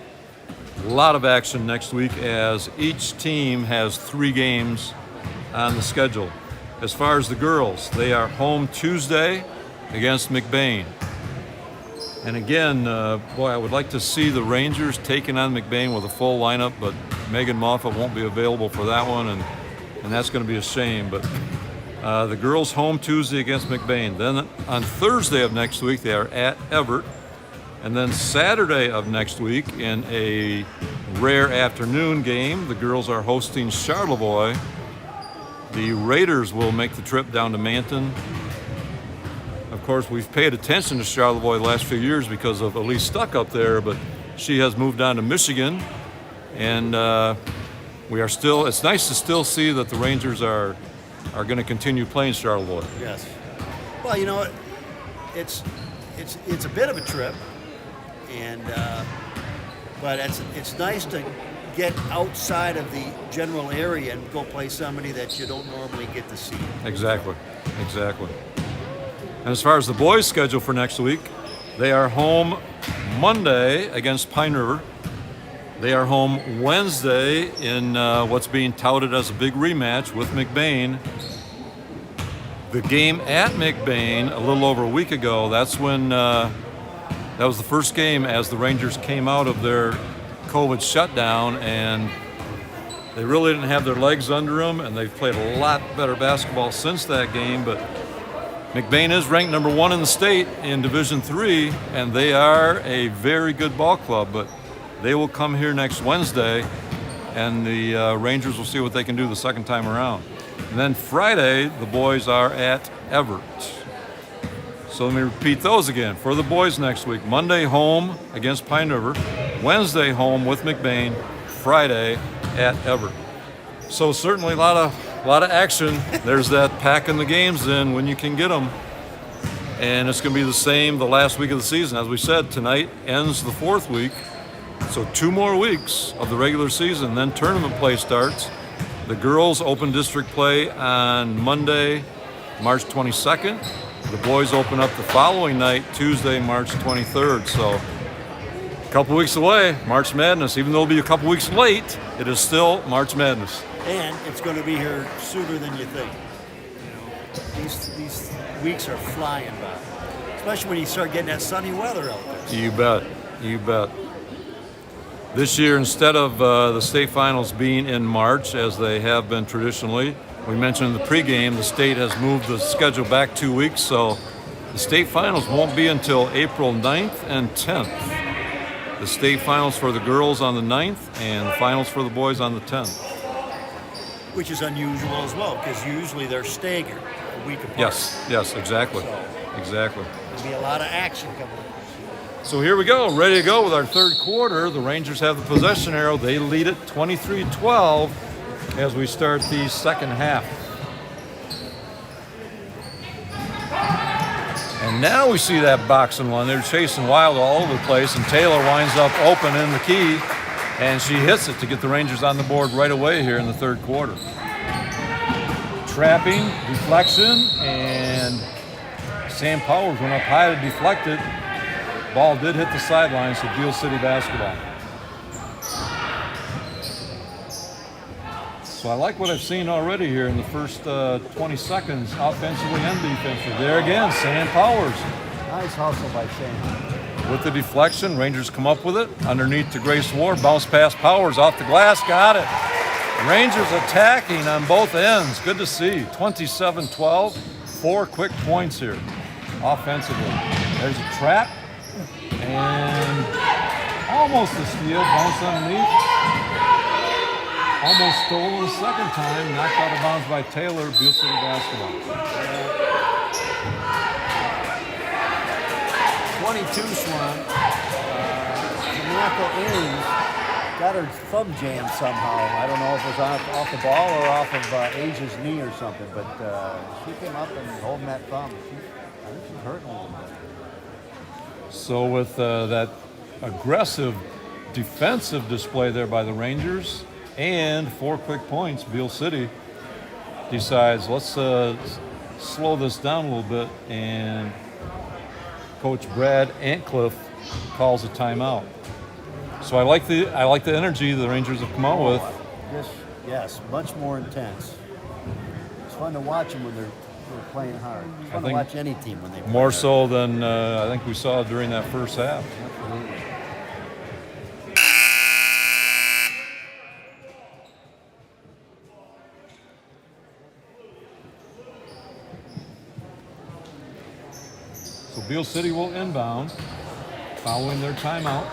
A lot of action next week as each team has 3 games on the schedule. As far as the girls, they are home Tuesday against McBain. And again, boy, I would like to see the Rangers taking on McBain with a full lineup, but Megan Moffat won't be available for that one, and that's going to be a shame. But the girls home Tuesday against McBain. Then on Thursday of next week, they are at Everett. And then Saturday of next week, in a rare afternoon game, the girls are hosting Charlevoix. The Raiders will make the trip down to Manton. Of course, we've paid attention to Charlevoix the last few years because of Elise Stuck up there, but she has moved on to Michigan. And we are still, it's nice to still see that the Rangers are going to continue playing Charlevoix. Yes. Well, you know, it's a bit of a trip, and but it's nice to get outside of the general area and go play somebody that you don't normally get to see. Exactly. And as far as the boys' schedule for next week, they are home Monday against Pine River. They are home Wednesday in what's being touted as a big rematch with McBain. The game at McBain a little over a week ago, that's when that was the first game as the Rangers came out of their COVID shutdown, and they really didn't have their legs under them, and they've played a lot better basketball since that game. But McBain is ranked number 1 in the state in Division III, and they are a very good ball club. But they will come here next Wednesday, and the Rangers will see what they can do the second time around. And then Friday, the boys are at Everett. So let me repeat those again. For the boys next week, Monday home against Pine River, Wednesday home with McBain, Friday at Everett. So certainly a lot of action. There's that packing the games in when you can get them. And it's going to be the same the last week of the season. As we said, tonight ends the 4th week. So 2 more weeks of the regular season, then tournament play starts. The girls open district play on Monday, March 22nd. The boys open up the following night, Tuesday, March 23rd. So a couple weeks away, March Madness. Even though it'll be a couple weeks late, it is still March Madness. And it's going to be here sooner than you think. You know, these weeks are flying by, especially when you start getting that sunny weather out there. You bet. This year, instead of the state finals being in March, as they have been traditionally, we mentioned in the pregame, the state has moved the schedule back 2 weeks, so the state finals won't be until April 9th and 10th. The state finals for the girls on the 9th and the finals for the boys on the 10th. Which is unusual as well, because usually they're staggered a week apart. Yes, exactly. Exactly. There'll be a lot of action coming up. So here we go, ready to go with our third quarter. The Rangers have the possession arrow. They lead it 23-12 as we start the second half. And now we see that boxing one. They're chasing wild all over the place, and Taylor winds up open in the key, and she hits it to get the Rangers on the board right away here in the third quarter. Trapping, deflection, and Sam Powers went up high to deflect it. Ball did hit the sideline, so Beal City basketball. So I like what I've seen already here in the first 20 seconds, offensively and defensively. There again, Sam Powers. Nice hustle by Sam. With the deflection, Rangers come up with it. Underneath to Grace Ward, bounce pass Powers off the glass, got it. Rangers attacking on both ends. Good to see. 27-12, 4 quick points here offensively. There's a trap and almost a steal, bounce underneath. Almost stolen a second time, knocked out of bounds by Taylor, Beal City basketball. 22 Swan. Samantha Ames got her thumb jammed somehow. I don't know if it was off the ball or off of Asia's knee or something, but she came up and holding that thumb. I think she's hurting a little bit. So with that aggressive defensive display there by the Rangers and 4 quick points, Beal City decides let's slow this down a little bit, and Coach Brad Antcliffe calls a timeout. So I like the energy the Rangers have come out with. Yes, much more intense. It's fun to watch them when they're playing hard. It's fun to watch any team when they play more hard. so than I think we saw during that first half. Absolutely. So Beal City will inbound following their timeout.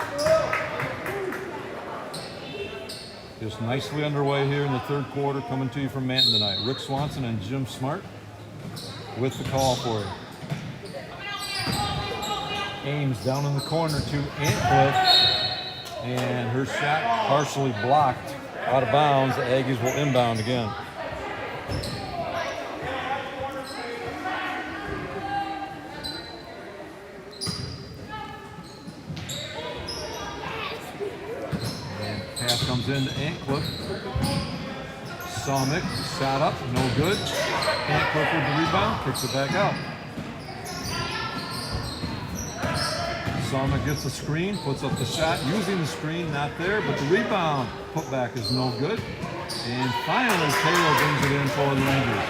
Just nicely underway here in the third quarter, coming to you from Manton tonight. Rick Swanson and Jim Smart with the call for it. Ames down in the corner to Antcliffe, and her shot partially blocked out of bounds. The Aggies will inbound again. Pass comes in to Antcliffe. Somick, shot up, no good. Antcliffe with the rebound, kicks it back out. Somick gets the screen, puts up the shot, using the screen, not there, but the rebound put back is no good. And finally, Taylor brings it in for the Rangers.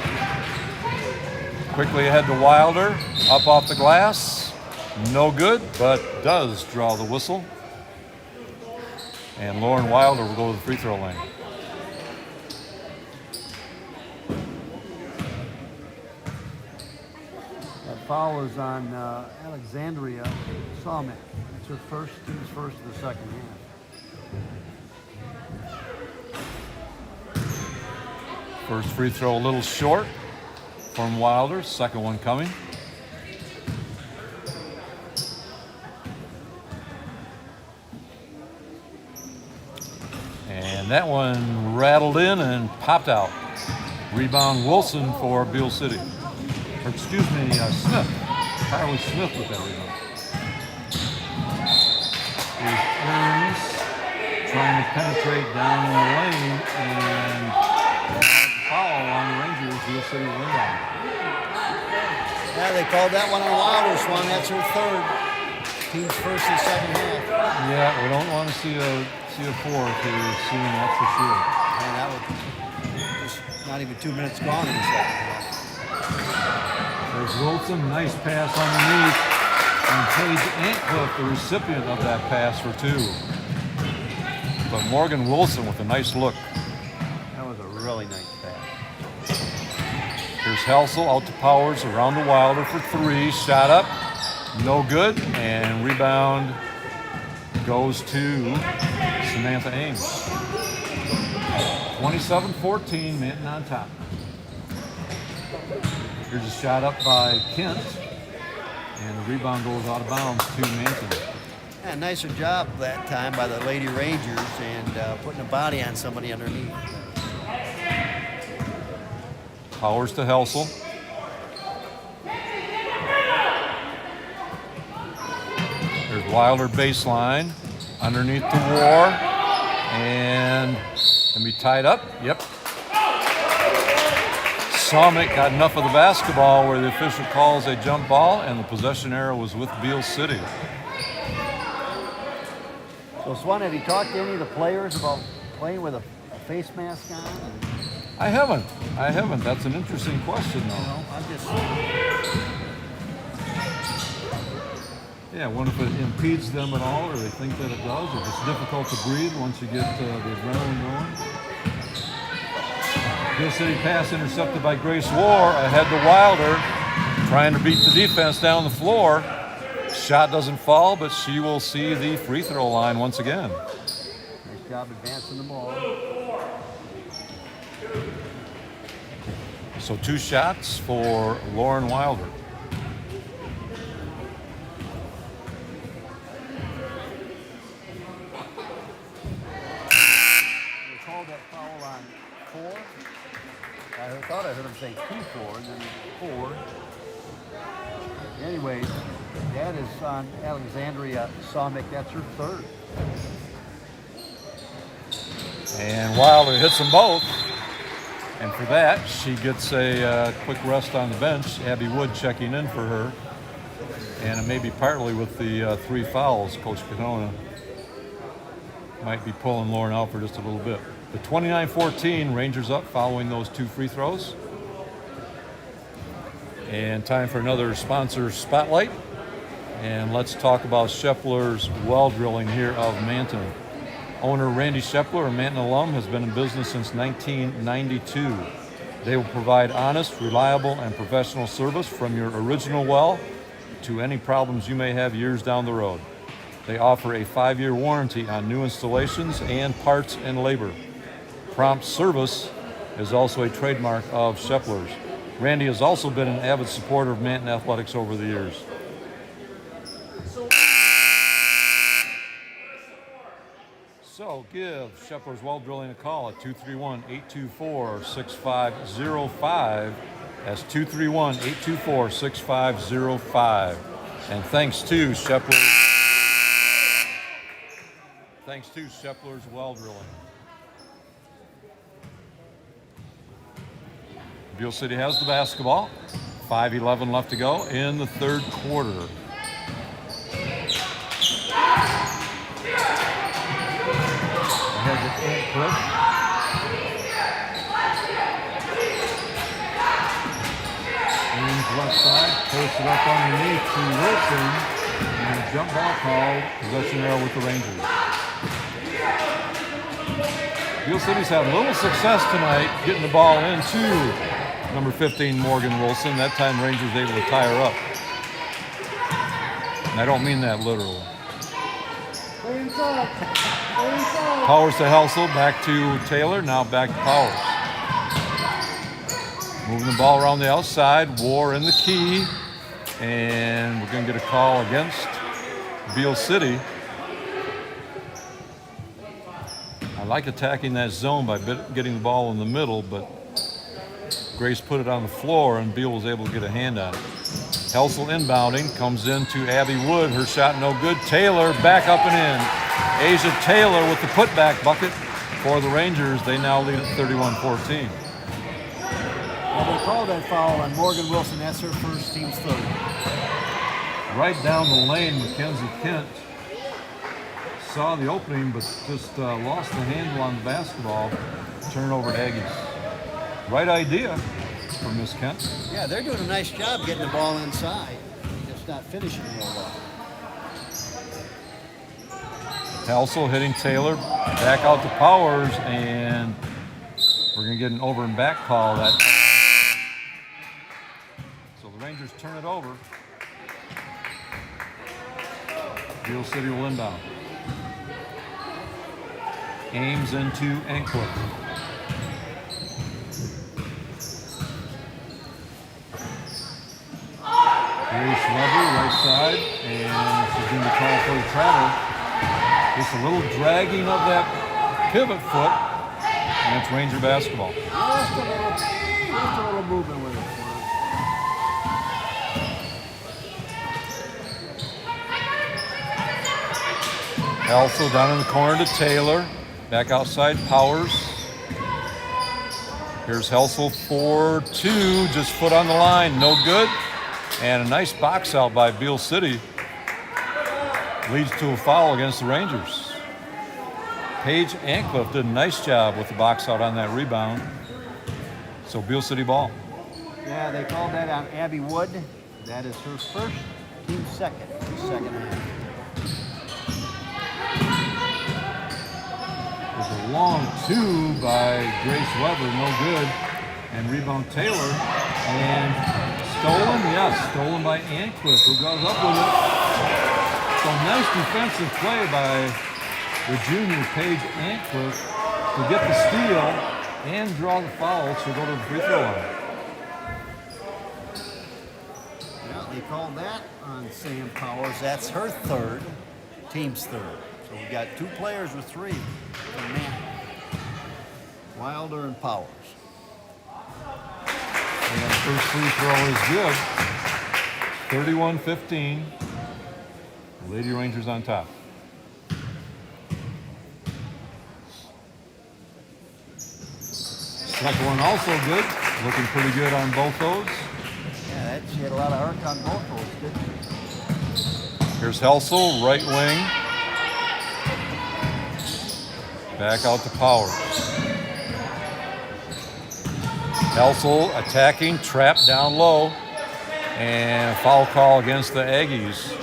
Quickly ahead to Wilder, up off the glass, no good, but does draw the whistle. And Lauren Wilder will go to the free throw line. That foul is on Alexandria Somick. It's her team's first of the second half. First free throw a little short from Wilder, second one coming. And that one rattled in and popped out. Rebound Wilson for Beal City. Or excuse me, Smith. Carly Smith with that rebound. Here's Ames trying to penetrate down in the lane, and foul on the Rangers. Beal City will inbound. Yeah, they called that one on Wilder, Swan. That's her third. Team's first and second half. Yeah, we don't want to see a fourth here soon, that's for sure. And that was just not even 2 minutes gone in the second half. There's Wilson, nice pass underneath. And Paige Antcliffe, the recipient of that pass for 2. But Morgan Wilson with a nice look. That was a really nice pass. Here's Helsel out to Powers, around to Wilder for 3. Shot up, no good. And rebound goes to Samantha Ames. 27-14, Manton on top. Here's a shot up by Kent, and the rebound goes out of bounds to Manton. Yeah, nicer job that time by the Lady Rangers and putting a body on somebody underneath. Powers to Helsel. There's Wilder baseline. Underneath the War, and can be tied up. Yep. Somick got enough of the basketball where the official calls a jump ball, and the possession arrow was with Beal City. So, Swan, have you talked to any of the players about playing with a face mask on? I haven't. That's an interesting question, though. You know, I'm just. Yeah, I wonder if it impedes them at all, or they think that it does, if it's difficult to breathe once you get the adrenaline going. Beal City pass intercepted by Grace War, ahead to Wilder, trying to beat the defense down the floor. Shot doesn't fall, but she will see the free throw line once again. Nice job advancing the ball. So 2 shots for Lauren Wilder. They called that foul on 4. I thought I heard him say 2-4 and then 4. Anyway, that is on Alexandria Somick. That's her 3rd. And Wilder hits them both. And for that, she gets a quick rest on the bench. Abby Wood checking in for her. And it may be partly with the 3 fouls. Coach Canona might be pulling Lauren out for just a little bit. The 29-14, Rangers up following those 2 free throws. And time for another sponsor spotlight. And let's talk about Shepler's well drilling here of Manton. Owner Randy Shepler, a Manton alum, has been in business since 1992. They will provide honest, reliable, and professional service from your original well to any problems you may have years down the road. They offer a 5-year warranty on new installations and parts and labor. Prompt service is also a trademark of Shepler's. Randy has also been an avid supporter of Manton athletics over the years. So give Shepler's Well Drilling a call at 231-824-6505. That's 231-824-6505. And thanks to Shepler's Well Drilling. Beal City has the basketball. 5:11 left to go in the 3rd quarter. Ahead to Cliff. Ames left side, posted up underneath to Wilson, and a jump ball call, possession arrow with the Rangers. Beal City's had a little success tonight getting the ball into number 15, Morgan Wilson. That time Rangers able to tie her up. And I don't mean that literally. Powers to Helsel, back to Taylor, now back to Powers. Moving the ball around the outside, War in the key, and we're going to get a call against Beal City. I like attacking that zone by getting the ball in the middle, but Grace put it on the floor and Beal was able to get a hand on it. Helsel inbounding, comes into Abby Wood, her shot no good. Taylor back up and in. Asia Taylor with the putback bucket for the Rangers. They now lead at 31-14. Well, they called that foul on Morgan Wilson. That's her first, team's 3rd. Right down the lane, Mackenzie Kent saw the opening, but just lost the handle on the basketball. Turnover to Aggies. Right idea from Miss Kent. Yeah, they're doing a nice job getting the ball inside. Just not finishing real well. Helsel hitting Taylor, back out to Powers, and we're going to get an over and back call. So the Rangers turn it over. Beal City will inbound. Ames into Anklet. Grace Weber, right side, and she's going to call for the travel. Just a little dragging of that pivot foot, and it's Ranger basketball. Just a little movement with it. Also down in the corner to Taylor. Back outside, Powers. Here's Helsel for 2, just foot on the line, no good. And a nice box out by Beal City. Leads to a foul against the Rangers. Paige Ancliffe did a nice job with the box out on that rebound. So Beal City ball. Yeah, they called that on Abby Wood. That is her first, team second half. There's a long two by Grace Weber, no good. And rebound Taylor. And stolen, yes, stolen by Ancliffe, who goes up with it. So nice defensive play by the junior Paige Ancliffe to get the steal and draw the foul. She'll go to the free throw line. Yeah, they called that on Sam Powers. That's her third, team's third. So we got 2 players with 3 from Manton. Wilder and Powers. And first free throw is good. 31-15. Lady Rangers on top. Second one also good. Looking pretty good on both those. Yeah, she had a lot of arc on both those, didn't she? Here's Helsel, right wing. Back out to Powers. Helsel attacking, trapped down low, and foul call against the Aggies.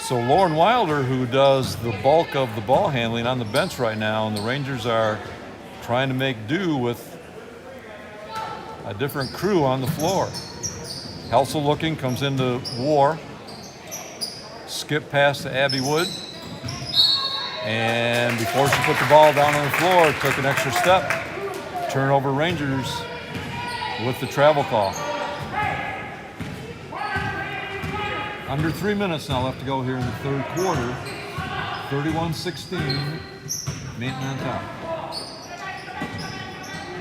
So Lauren Wilder, who does the bulk of the ball handling, on the bench right now, and the Rangers are trying to make do with a different crew on the floor. Helsel looking, comes into War. Skip pass to Abby Wood. And before she put the ball down on the floor, took an extra step. Turnover Rangers with the travel call. Under 3 minutes now left to go here in the third quarter. 31-16, Manton on top.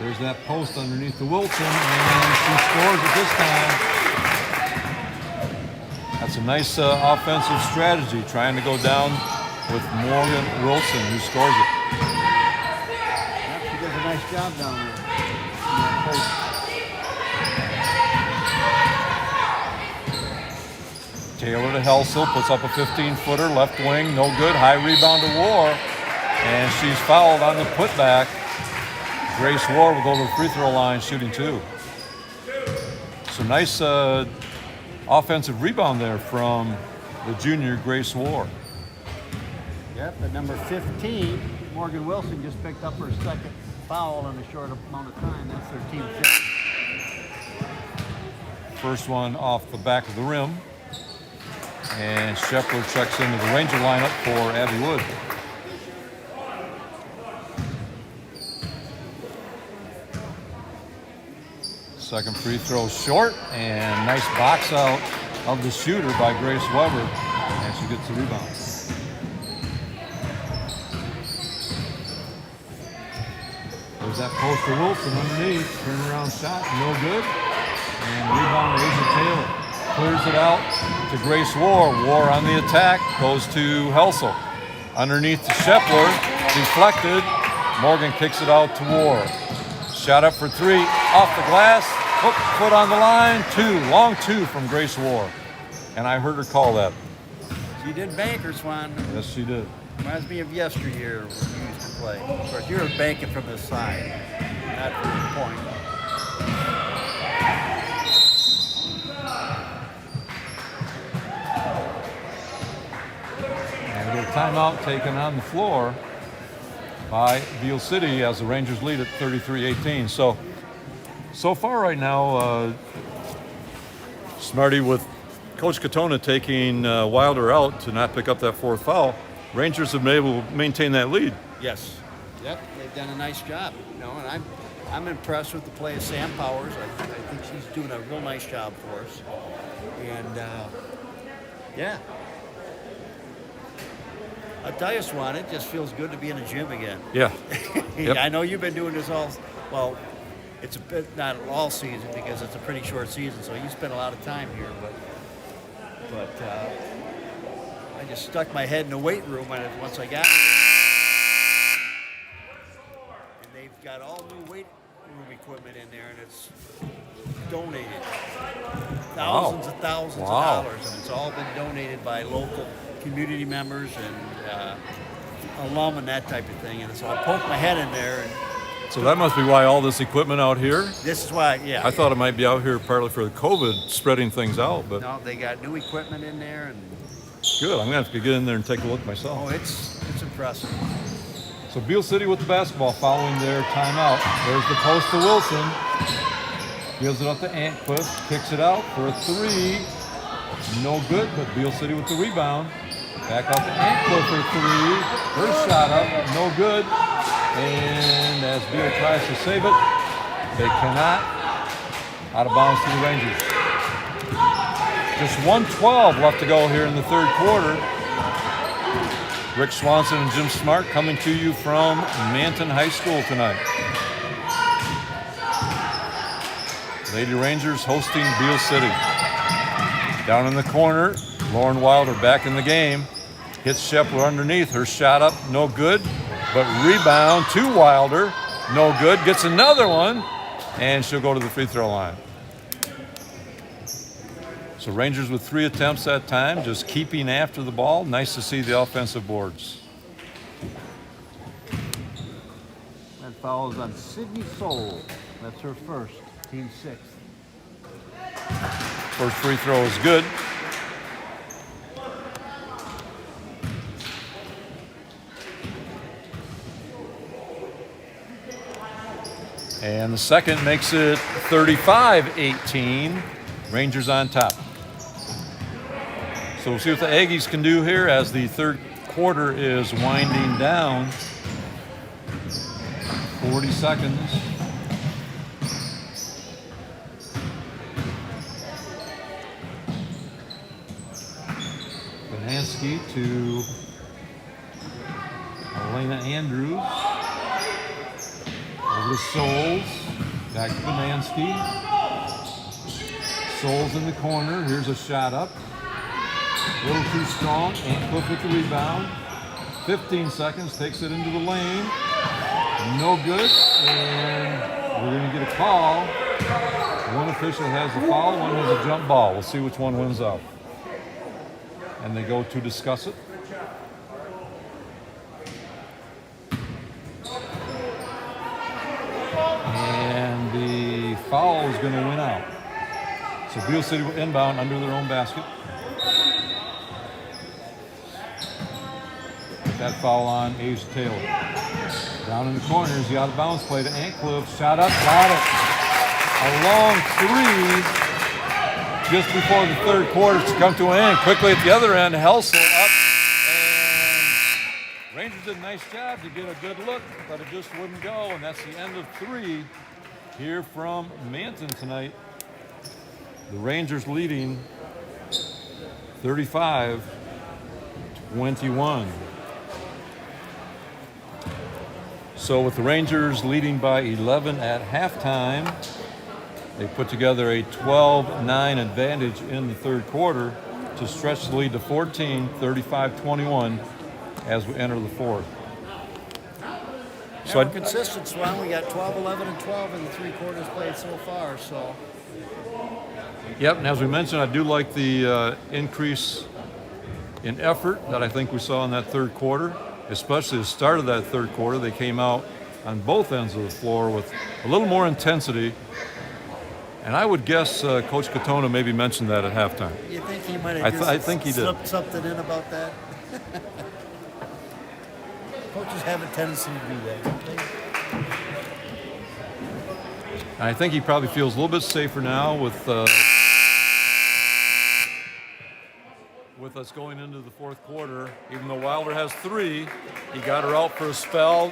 There's that post underneath the Wilson, and she scores it this time. That's a nice offensive strategy, trying to go down with Morgan Wilson, who scores it. Yep, she does a nice job down there. Taylor to Helsel, puts up a 15-footer, left wing, no good. High rebound to War, and she's fouled on the putback. Grace War will go to the free throw line, shooting 2. So nice offensive rebound there from the junior Grace War. Yep, at number 15, Morgan Wilson just picked up her second foul in a short amount of time. That's their team fifth. First one off the back of the rim. And Shepard checks into the Ranger lineup for Abby Wood. Second free throw short, and nice box out of the shooter by Grace Weber, and she gets the rebound. There's that post to Wilson underneath, turnaround shot, no good, and rebound to Asia Taylor. Clears it out to Grace War. War on the attack, goes to Helsel. Underneath to Shepler, deflected. Morgan kicks it out to War. Shot up for 3, off the glass, hook foot on the line, 2, long 2 from Grace War. And I heard her call that. She did banker, Swan. Yes, she did. Reminds me of yesteryear when we used to play. Of course, you were banking from the side, not from the point. And we get a timeout taken on the floor by Beal City as the Rangers lead at 33-18. So far right now, Smarty, with Coach Katona taking Wilder out to not pick up that 4th foul, Rangers have been able to maintain that lead. Yes. Yep, they've done a nice job. You know, and I'm impressed with the play of Sam Powers. I think she's doing a real nice job for us. And yeah. I'll tell you, Swan, it just feels good to be in the gym again. Yeah. Yep. I know you've been doing this well, it's a bit not all season because it's a pretty short season, so you spend a lot of time here. But I just stuck my head in the weight room once I got here. And they've got all new weight room equipment in there, and it's donated. Thousands of thousands of dollars, and it's all been donated by local community members and alum and that type of thing. And so I poked my head in there, and So that must be why all this equipment out here. This is why, yeah. I thought it might be out here partly for the COVID, spreading things out, but No, they got new equipment in there, and good. I'm gonna have to get in there and take a look myself. oh, it's impressive. So Beal City with the basketball following their timeout. There's the post to Wilson. Gives it up to Antcliffe. Kicks it out for a three. No good, but Beal City with the rebound. Back out to Antcliffe for three. First shot up, no good. And as Beal tries to save it, they cannot. Out of bounds to the Rangers. Just 1:12 left to go here in the third quarter. Rick Swanson and Jim Smart coming to you from Manton High School tonight. Lady Rangers hosting Beal City. Down in the corner, Lauren Wilder back in the game. Hits Shepler underneath. Her shot up, no good. But rebound to Wilder, no good. Gets another one, and she'll go to the free throw line. So Rangers with 3 attempts that time, just keeping after the ball. Nice to see the offensive boards. That foul is on Sydney Soul. That's her first, team 6. First free throw is good. And the second makes it 35-18. Rangers on top. So we'll see what the Aggies can do here as the third quarter is winding down. 40 seconds. Banansky to Elena Andrews. Over to Souls. Back to Banansky. Souls in the corner. Here's a shot up. A little too strong. Antcliffe with the rebound. 15 seconds. Takes it into the lane. No good. And we're going to get a call. One official has the foul. One has a jump ball. We'll see which one wins out. And they go to discuss it. And the foul is going to win out. So Beal City will inbound under their own basket. Put that foul on Ace Taylor. Down in the corners, the out of bounds play to Antcliffe. Shot up, got it. A long three just before the third quarter to come to an end. Quickly at the other end, Helsel up. And Rangers did a nice job to get a good look, but it just wouldn't go. And that's the end of 3 here from Manton tonight. The Rangers leading 35-21. So with the Rangers leading by 11 at halftime, they put together a 12-9 advantage in the third quarter to stretch the lead to 14, 35-21 as we enter the fourth. So we're consistent, Swan. We got 12, 11, and 12 in the 3 quarters played so far. So. Yep, and as we mentioned, I do like the increase in effort that I think we saw in that third quarter, especially the start of that third quarter. They came out on both ends of the floor with a little more intensity. And I would guess Coach Katona maybe mentioned that at halftime. You think he might have I think he slipped did. something in about that? Coaches have a tendency to do that, don't they? I think he probably feels a little bit safer now with us going into the fourth quarter. Even though Wilder has 3, he got her out for a spell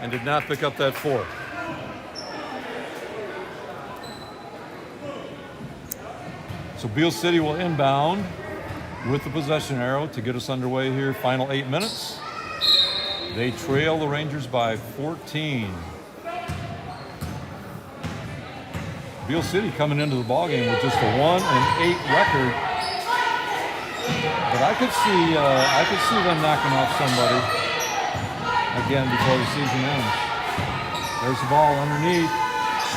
and did not pick up that 4th. So Beal City will inbound with the possession arrow to get us underway here. Final 8 minutes. They trail the Rangers by 14. Beal City coming into the ballgame with just a 1-8 record. But I could see them knocking off somebody again before the season ends. There's the ball underneath.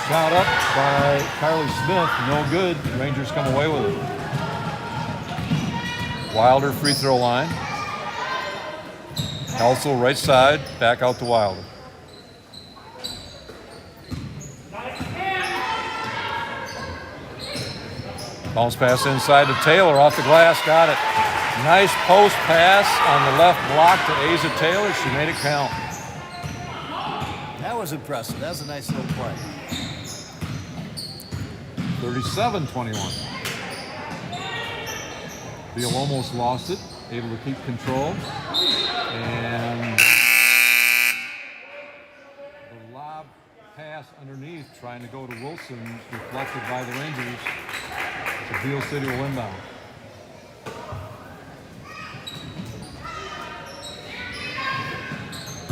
Shot up by Carly Smith. No good. Rangers come away with it. Wilder free throw line. Also right side. Back out to Wilder. Bounce pass inside to Taylor, off the glass, got it. Nice post pass on the left block to Asa Taylor. She made it count. That was impressive. That was a nice little play. 37-21. Beal almost lost it, able to keep control. And the lob pass underneath, trying to go to Wilson, deflected by the Rangers. So Beal City will inbound.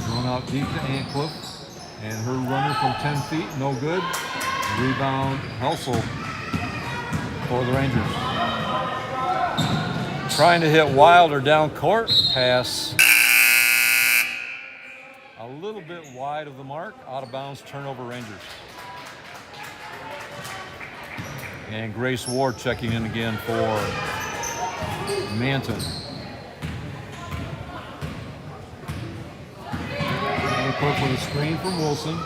Going out deep to Ancliffe, and her runner from 10 feet, no good. Rebound, Helsel for the Rangers. Trying to hit Wilder down court, pass a little bit wide of the mark, out of bounds, turnover Rangers. And Grace Ward checking in again for Manton. Ancliffe with a screen from Wilson.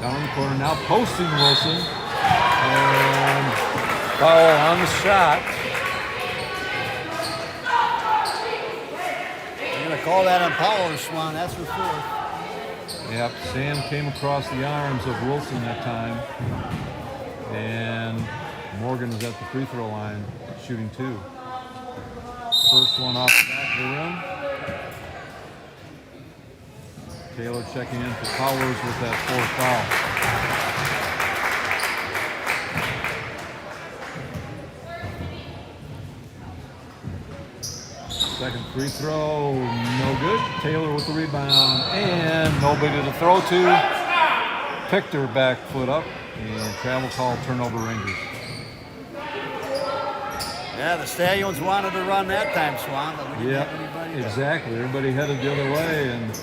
Down in the corner, now posting Wilson. And foul on the shot. You're going to call that on power, Swan. That's her fourth. Yep, Sam came across the arms of Wilson that time. And Morgan is at the free throw line shooting 2. First one off the back of the rim. Taylor checking in for Powers with that 4th foul. Second free throw, no good. Taylor with the rebound, and nobody to throw to. Picked her back foot up, and travel call, turnover Rangers. Yeah, the Stallions wanted to run that time, Swan, but we didn't have anybody. Exactly. Everybody headed the other way, and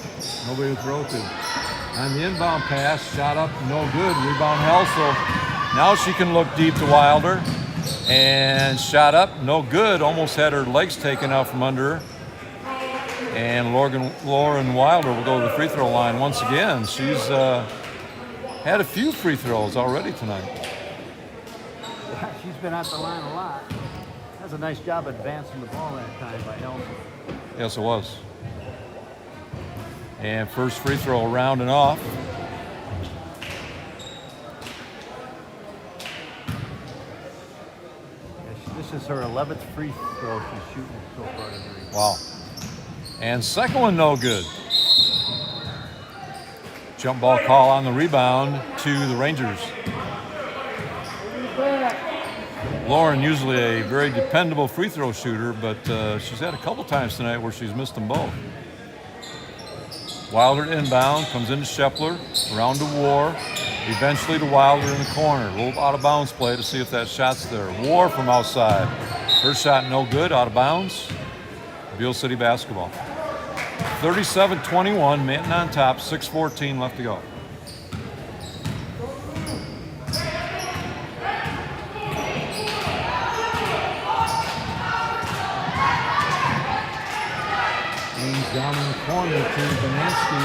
nobody to throw to. On the inbound pass, shot up, no good. Rebound Helsel. Now she can look deep to Wilder. And shot up, no good. Almost had her legs taken out from under her. And Lauren Wilder will go to the free throw line once again. She's had a few free throws already tonight. Yeah, she's been at the line a lot. That's a nice job advancing the ball that time by Helsel. Yes, it was. And first free throw rounding off. This is her 11th free throw she's shooting so far tonight. Wow. And second one, no good. Jump ball call on the rebound to the Rangers. Lauren, usually a very dependable free throw shooter, but she's had a couple times tonight where she's missed them both. Wilder inbound, comes into Shepler, around to War, eventually to Wilder in the corner. A little out of bounds play to see if that shot's there. War from outside. Her shot no good, out of bounds. Beal City basketball. 37-21, Manton on top, 6:14 left to go. Down in the corner to Banansky.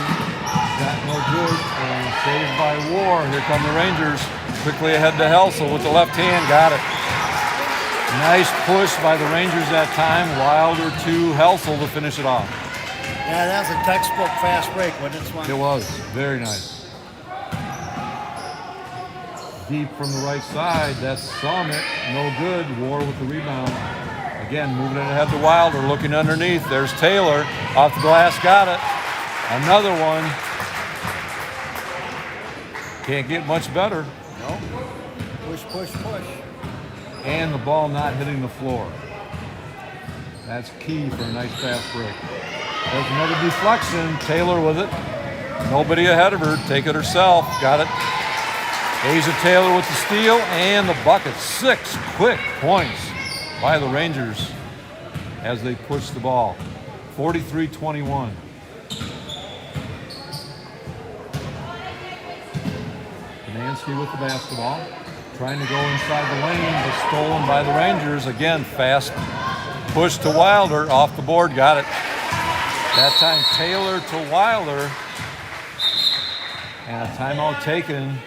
Shot no good and saved by War. Here come the Rangers. Quickly ahead to Helsel with the left hand. Got it. Nice push by the Rangers that time. Wilder to Helsel to finish it off. Yeah, that was a textbook fast break, wasn't it, Swan? It was. Very nice. Deep from the right side. That's Summit. No good. War with the rebound. Again, moving it ahead to Wilder, looking underneath. There's Taylor. Off the glass, got it. Another one. Can't get much better. No. Push, push, push. And the ball not hitting the floor. That's key for a nice fast break. There's another deflection. Taylor with it. Nobody ahead of her. Take it herself. Got it. Asa Taylor with the steal and the bucket. 6 quick points by the Rangers as they push the ball. 43-21. Banansky with the basketball. Trying to go inside the lane, but stolen by the Rangers. Again, fast push to Wilder. Off the board, got it. That time Taylor to Wilder. And a timeout taken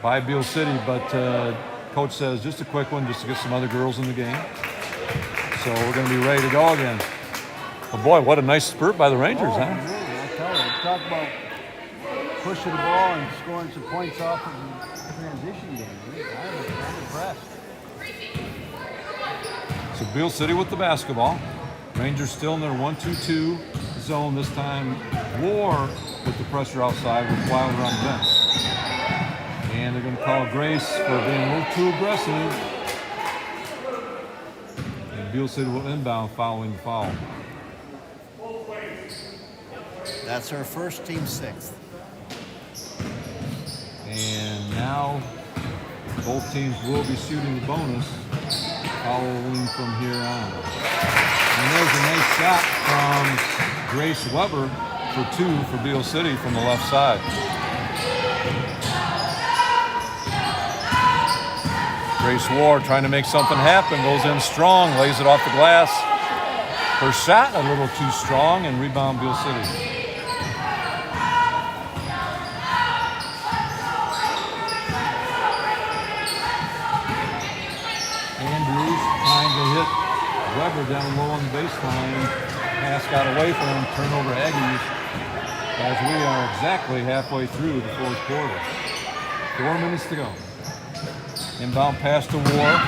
by Beal City, but coach says just a quick one just to get some other girls in the game. So we're going to be ready to go again. But boy, what a nice spurt by the Rangers, huh? Man, I tell you, talk about pushing the ball and scoring some points off of the transition game. I'm impressed. So Beal City with the basketball. Rangers still in their 1-2-2 zone this time. War with the pressure outside with Wilder on the bench. And they're going to call Grace for being a little too aggressive. And Beal City will inbound following the foul. That's her first, team 6th. And now both teams will be shooting the bonus following from here on. And there's a nice shot from Grace Weber for 2 for Beal City from the left side. Grace Ward trying to make something happen, goes in strong, lays it off the glass. Her shot a little too strong, and rebound Beal City. Andrews trying to hit Weber down low on the baseline. Pass got away from him, turnover Aggies, as we are exactly halfway through the fourth quarter. 4 minutes to go. Inbound pass to War.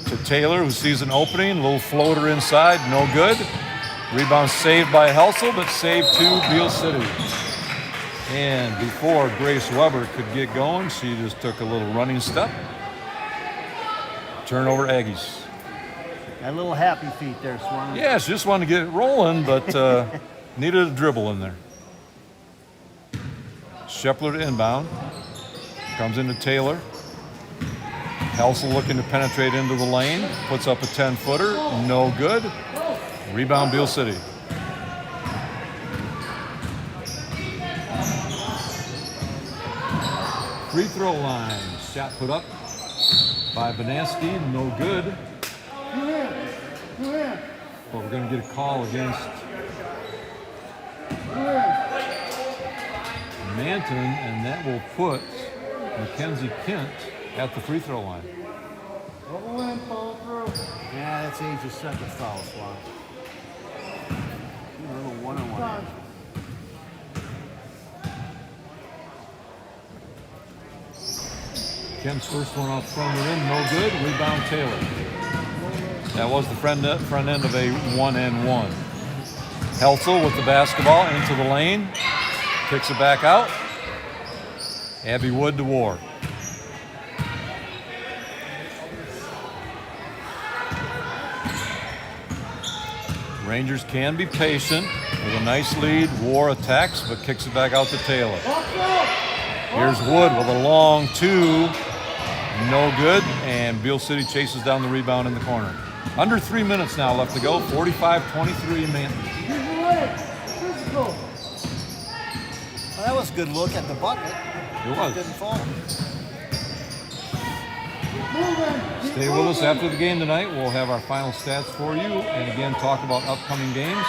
To Taylor, who sees an opening. Little floater inside, no good. Rebound saved by Helsel, but saved to Beal City. And before Grace Weber could get going, she just took a little running step. Turnover Aggies. Got a little happy feet there, Swan. Yeah, she just wanted to get it rolling, but needed a dribble in there. Shepler to inbound. Comes into Taylor. Helsel looking to penetrate into the lane. Puts up a 10-footer. No good. Rebound Beal City. Free throw line. Shot put up by Banaski. No good. But we're going to get a call against Manton, and that will put Mackenzie Kent at the free throw line. Yeah, that's Asia's second foul, Swan. A little one-on-one. Kent's first one off front of the rim, no good. Rebound Taylor. That was the front end of a 1-and-1. Helsel with the basketball into the lane. Kicks it back out. Abby Wood to Ward. Rangers can be patient with a nice lead. War attacks, but kicks it back out to Taylor. Here's Wood with a long 2. No good, and Beal City chases down the rebound in the corner. Under 3 minutes now left to go. 45-23 Manton. Well, that was a good look at the bucket. It was. Didn't fall. Stay with us after the game tonight. We'll have our final stats for you, and again talk about upcoming games.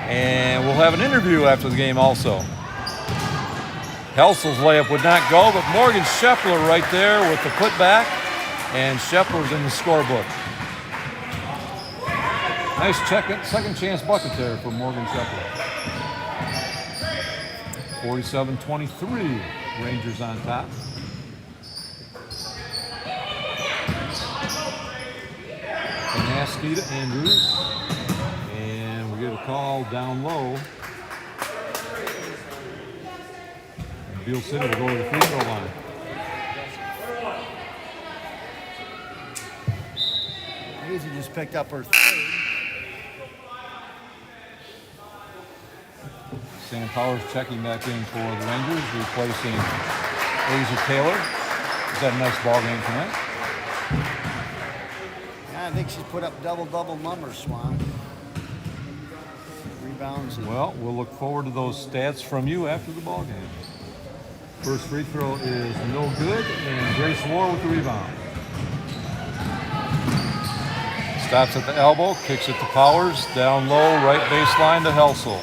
And we'll have an interview after the game also. Helsel's layup would not go, but Morgan Shepler right there with the putback, and Shepler's in the scorebook. Nice second chance bucket there for Morgan Shepler. 47-23, Rangers on top. Banaski to Andrews, and we get a call down low. Beal City will go to the free throw line. Easy just picked up her third. Sam Powers checking back in for the Rangers, replacing Asia Taylor. She's had a nice ball game tonight. Yeah, I think she's put up double numbers, Swan. Rebounds. Well, we'll look forward to those stats from you after the ball game. First free throw is no good, and Grace War with the rebound. Stops at the elbow, kicks it to Powers, down low, right baseline to Helsel.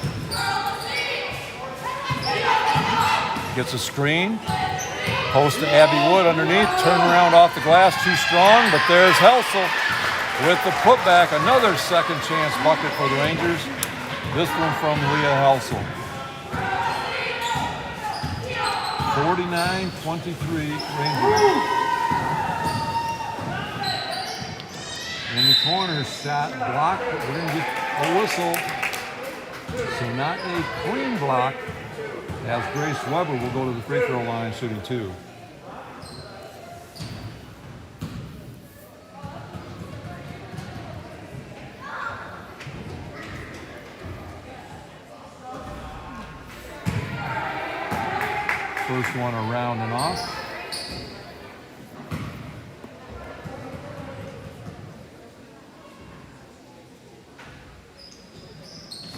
Gets a screen. Post to Abby Wood underneath. Turn around off the glass. Too strong, but there's Helsel with the putback. Another second chance bucket for the Rangers. This one from Leah Helsel. 49-23 Rangers. In the corner, shot blocked, but we're going to get a whistle. So not a clean block, as Grace Weber will go to the free throw line shooting 2. First one around and off.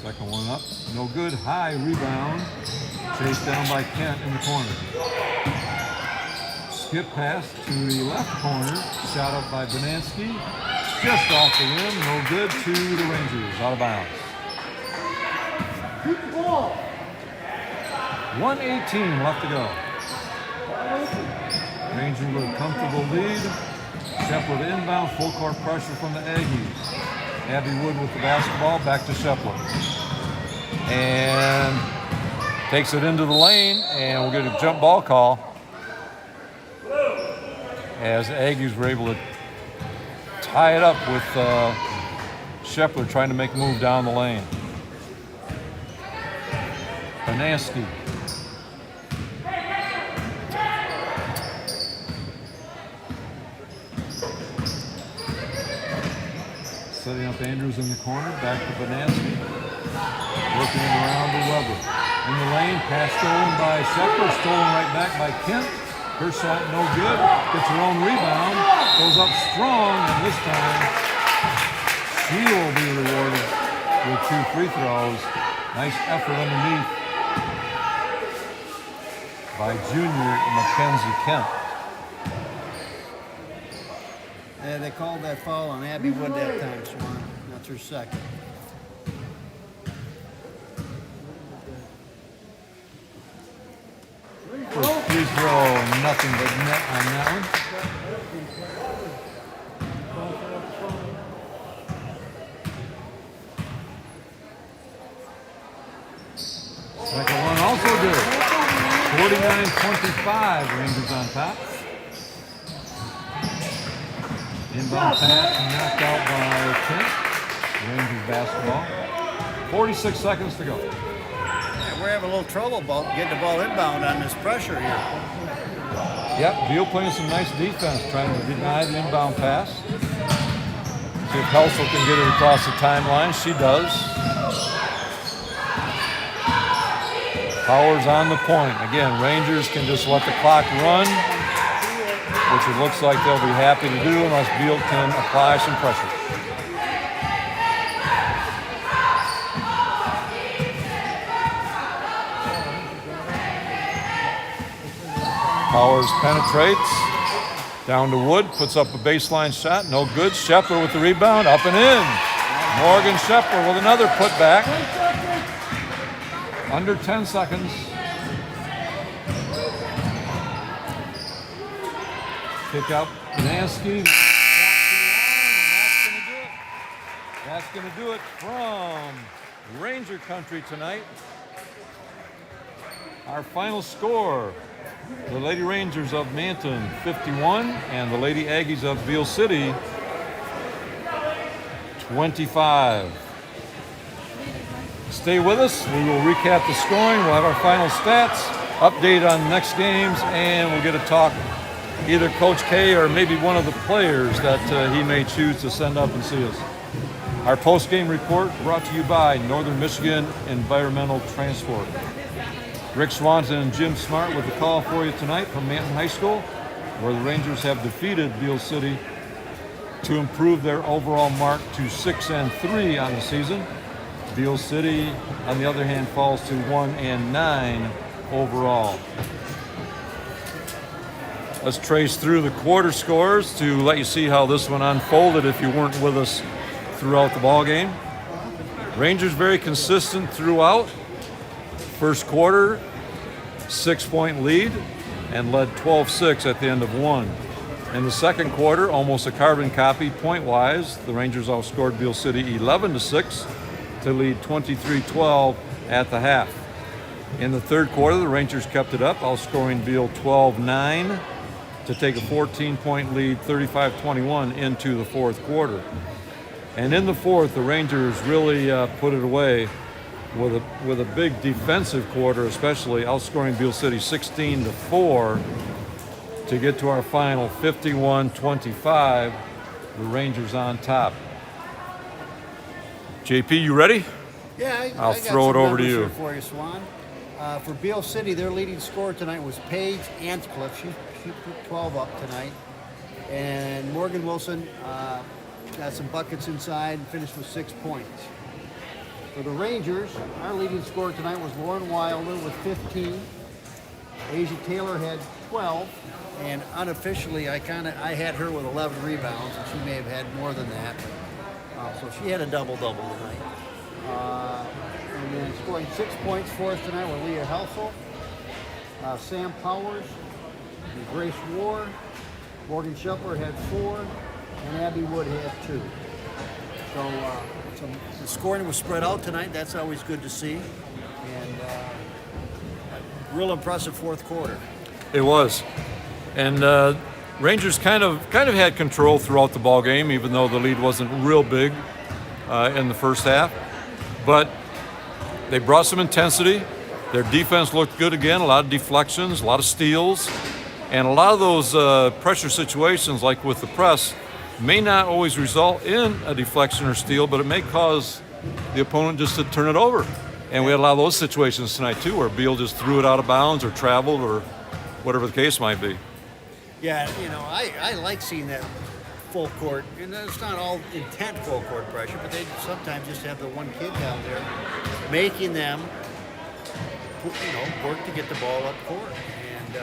Second one up, no good. High rebound, chased down by Kent in the corner. Skip pass to the left corner, shot up by Banansky, just off the rim, no good to the Rangers, out of bounds. 1:18 left to go. Rangers with a comfortable lead. Shepler to inbound, full court pressure from the Aggies. Abby Wood with the basketball, back to Shepler. And takes it into the lane, and we'll get a jump ball call. As the Aggies were able to tie it up with Shepler trying to make a move down the lane. Banansky. Setting up Andrews in the corner, back to Banansky. Working it around to Weber. In the lane, pass stolen by Shepler, stolen right back by Kent. Her shot no good, gets her own rebound, goes up strong, and this time she will be rewarded with 2 free throws. Nice effort underneath by junior Mackenzie Kent. Yeah, they called that foul on Abby Wood that time, Swan. That's her second. First free throw, nothing but net on that one. Second one also good. 49-25, Rangers on top. Inbound pass knocked out by Kent. Rangers basketball. 46 seconds to go. Yeah, we're having a little trouble about getting the ball inbound on this pressure here. Yep, Beal playing some nice defense, trying to deny the inbound pass. See if Helsel can get it across the timeline. She does. Powers on the point. Again, Rangers can just let the clock run, which it looks like they'll be happy to do unless Beal can apply some pressure. Powers penetrates, down to Wood, puts up a baseline shot, no good. Shepler with the rebound, up and in. Morgan Shepler with another putback. Under 10 seconds. Kick out Banansky. That's going to do it from Ranger Country tonight. Our final score, the Lady Rangers of Manton 51 and the Lady Aggies of Beal City 25. Stay with us. We will recap the scoring. We'll have our final stats, update on next games, and we'll get a talk either Coach K or maybe one of the players that he may choose to send up and see us. Our post-game report brought to you by Northern Michigan Environmental Transport. Rick Swanson and Jim Smart with the call for you tonight from Manton High School, where the Rangers have defeated Beal City to improve their overall mark to 6-3 on the season. Beal City, on the other hand, falls to 1-9 overall. Let's trace through the quarter scores to let you see how this one unfolded if you weren't with us throughout the ball game. Rangers very consistent throughout. First quarter, 6-point lead and led 12-6 at the end of one. In the second quarter, almost a carbon copy point-wise. The Rangers outscored Beal City 11-6 to lead 23-12 at the half. In the third quarter, the Rangers kept it up, outscoring Beal 12-9 to take a 14-point lead, 35-21 into the fourth quarter. And in the fourth, the Rangers really put it away with a big defensive quarter, especially outscoring Beal City 16-4 to get to our final 51-25. The Rangers on top. JP, you ready? Yeah, I'll I got throw it some over to numbers you. here for you, Swan. For Beal City, their leading scorer tonight was Paige Antcliffe. She put 12 up tonight. And Morgan Wilson got some buckets inside and finished with 6 points. For the Rangers, our leading scorer tonight was Lauren Wilder with 15. Asia Taylor had 12. And unofficially, I had her with 11 rebounds, and she may have had more than that. So she had a double-double tonight. And then scoring 6 points for us tonight were Leah Helsel, Sam Powers, and Grace Ward. Morgan Scheffler had 4, and Abby Wood had 2. So the scoring was spread out tonight. That's always good to see. And a real impressive fourth quarter. It was. And Rangers kind of had control throughout the ball game, even though the lead wasn't real big in the first half. But they brought some intensity. Their defense looked good again, a lot of deflections, a lot of steals. And a lot of those pressure situations, like with the press, may not always result in a deflection or steal, but it may cause the opponent just to turn it over. And we had a lot of those situations tonight, too, where Beal just threw it out of bounds or traveled or whatever the case might be. Yeah, I like seeing that full court, and it's not all intent full court pressure, but they sometimes just have the one kid down there making them, work to get the ball up court. And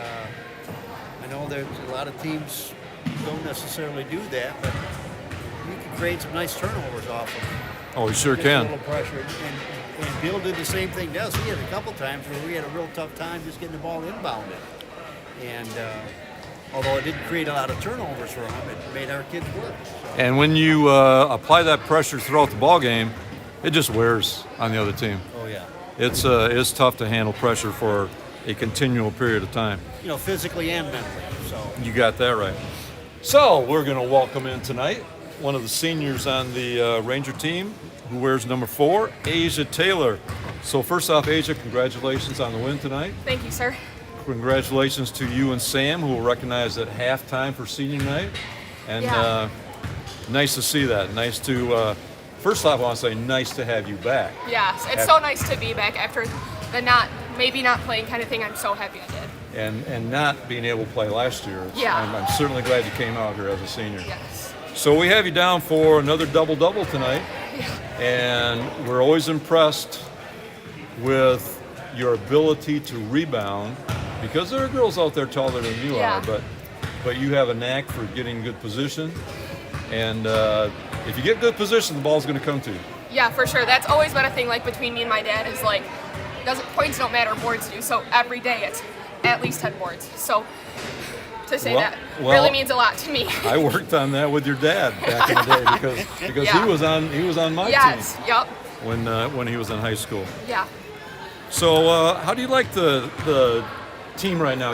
I know there's a lot of teams don't necessarily do that, but you can create some nice turnovers off them. Oh, you sure Just can. A little pressure, and Bill did the same thing to us. He had a couple times where we had a real tough time just getting the ball inbounded, and although it didn't create a lot of turnovers for them, it made our kids work. So. And when you apply that pressure throughout the ball game, it just wears on the other team. Oh yeah. It's tough to handle pressure for a continual period of time. Physically and mentally. So You got that right. So we're going to welcome in tonight one of the seniors on the Ranger team who wears number 4, Asia Taylor. So first off, Asia, congratulations on the win tonight. Thank you, sir. Congratulations to you and Sam, who will recognize at halftime for senior night. And Yeah. Nice to see that. Nice to, first off, I want to say nice to have you back. Yes, it's so nice to be back after the maybe not playing kind of thing. I'm so happy I did. And not being able to play last year. Yeah. I'm certainly glad you came out here as a senior. Yes. So we have you down for another double-double tonight. Yeah. And we're always impressed with your ability to rebound, because there are girls out there taller than you Yeah. are, but you have a knack for getting good position. And if you get good position, the ball's going to come to you. Yeah, for sure. That's always been a thing between me and my dad is points don't matter, boards do. So every day it's at least 10 boards. So to say that really means a lot to me. I worked on that with your dad back in the day because Yeah. he was on my Yes. team Yep. when he was in high school. Yeah. So how do you like the team right now?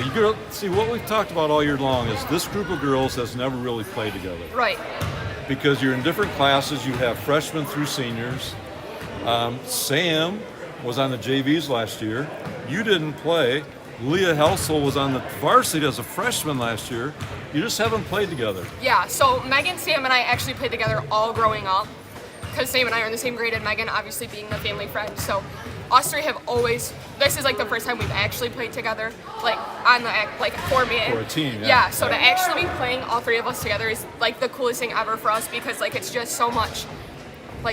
See, what we've talked about all year long is this group of girls has never really played together. Right. Because you're in different classes. You have freshmen through seniors. Sam was on the JVs last year. You didn't play. Leah Helsel was on the varsity as a freshman last year. You just haven't played together. Yeah. So Megan, Sam, and I actually played together all growing up, because Sam and I are in the same grade, and Megan obviously being the family friend. So us three have always. This is the first time we've actually played together, on the format. For a team, yeah. Yeah. So to actually be playing all three of us together is the coolest thing ever for us, because it's just so much.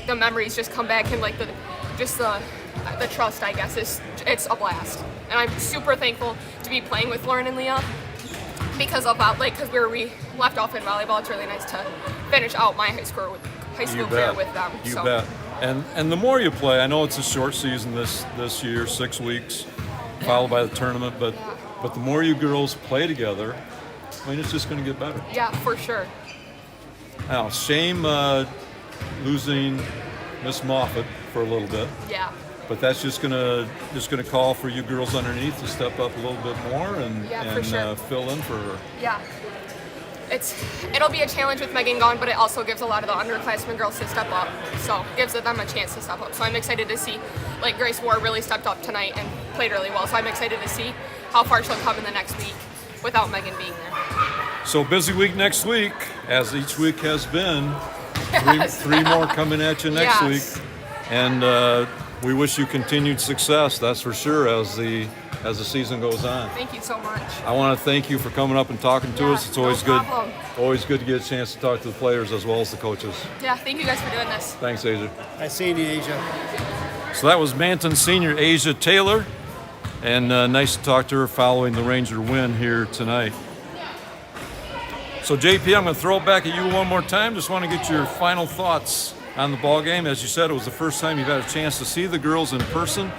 The memories just come back, and the trust, I guess, it's a blast. And I'm super thankful to be playing with Lauren and Leah because of that, because we left off in volleyball. It's really nice to finish out my high school career with them. You bet. And the more you play, I know it's a short season this year, 6 weeks, followed by the tournament. But the more you girls play together, I mean, it's just going to get better. Yeah, for sure. Now, shame losing Miss Moffat for a little bit. Yeah. But that's just gonna call for you girls underneath to step up a little bit more and for sure. Fill in for her. Yeah. It'll be a challenge with Megan gone, but it also gives a lot of the underclassmen girls to step up. So it gives them a chance to step up. So I'm excited to see, like Grace Ward really stepped up tonight and played really well. So I'm excited to see how far she'll come in the next week without Megan being there. So busy week next week, as each week has been. Yes. Three more coming at you next Yes. week, and we wish you continued success. That's for sure as the season goes on. Thank you so much. I want to thank you for coming up and talking to us. It's always no good. problem. Always good to get a chance to talk to the players as well as the coaches. Yeah, thank you guys for doing this. Thanks, Asia. I see you, Asia. So that was Manton senior Asia Taylor, and nice to talk to her following the Ranger win here tonight. So JP, I'm going to throw it back at you one more time. Just want to get your final thoughts on the ball game. As you said, it was the first time you've had a chance to see the girls in person.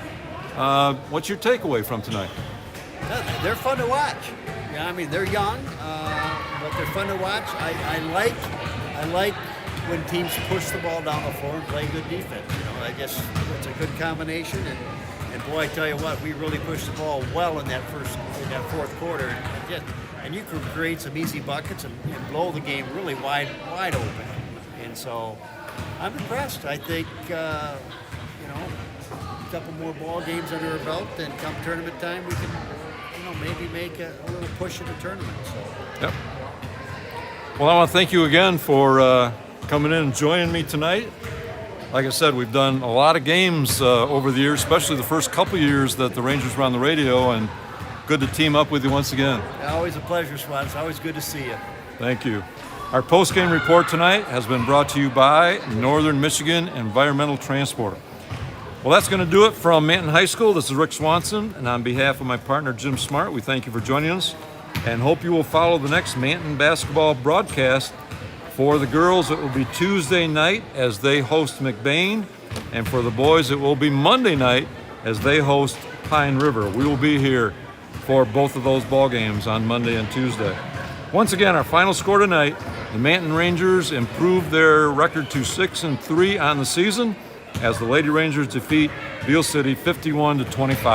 What's your takeaway from tonight? They're fun to watch. Yeah, I mean they're young, but they're fun to watch. I like when teams push the ball down the floor and play good defense. You know, I guess it's a good combination. And boy, I tell you what, we really pushed the ball well in that fourth quarter. And you could create some easy buckets and blow the game really wide open. And so I'm impressed. I think a couple more ball games under our belt, and come tournament time, we can maybe make a little push in the tournament. So. Yep. Well, I want to thank you again for coming in and joining me tonight. Like I said, we've done a lot of games over the years, especially the first couple years that the Rangers were on the radio, and good to team up with you once again. Always a pleasure, Swat. It's always good to see you. Thank you. Our post-game report tonight has been brought to you by Northern Michigan Environmental Transport. Well, that's going to do it from Manton High School. This is Rick Swanson, and on behalf of my partner Jim Smart, we thank you for joining us and hope you will follow the next Manton basketball broadcast. For the girls, it will be Tuesday night as they host McBain, and for the boys, it will be Monday night as they host Pine River. We will be here for both of those ball games on Monday and Tuesday. Once again, our final score tonight, the Manton Rangers improved their record to 6-3 on the season as the Lady Rangers defeat Beal City 51-25.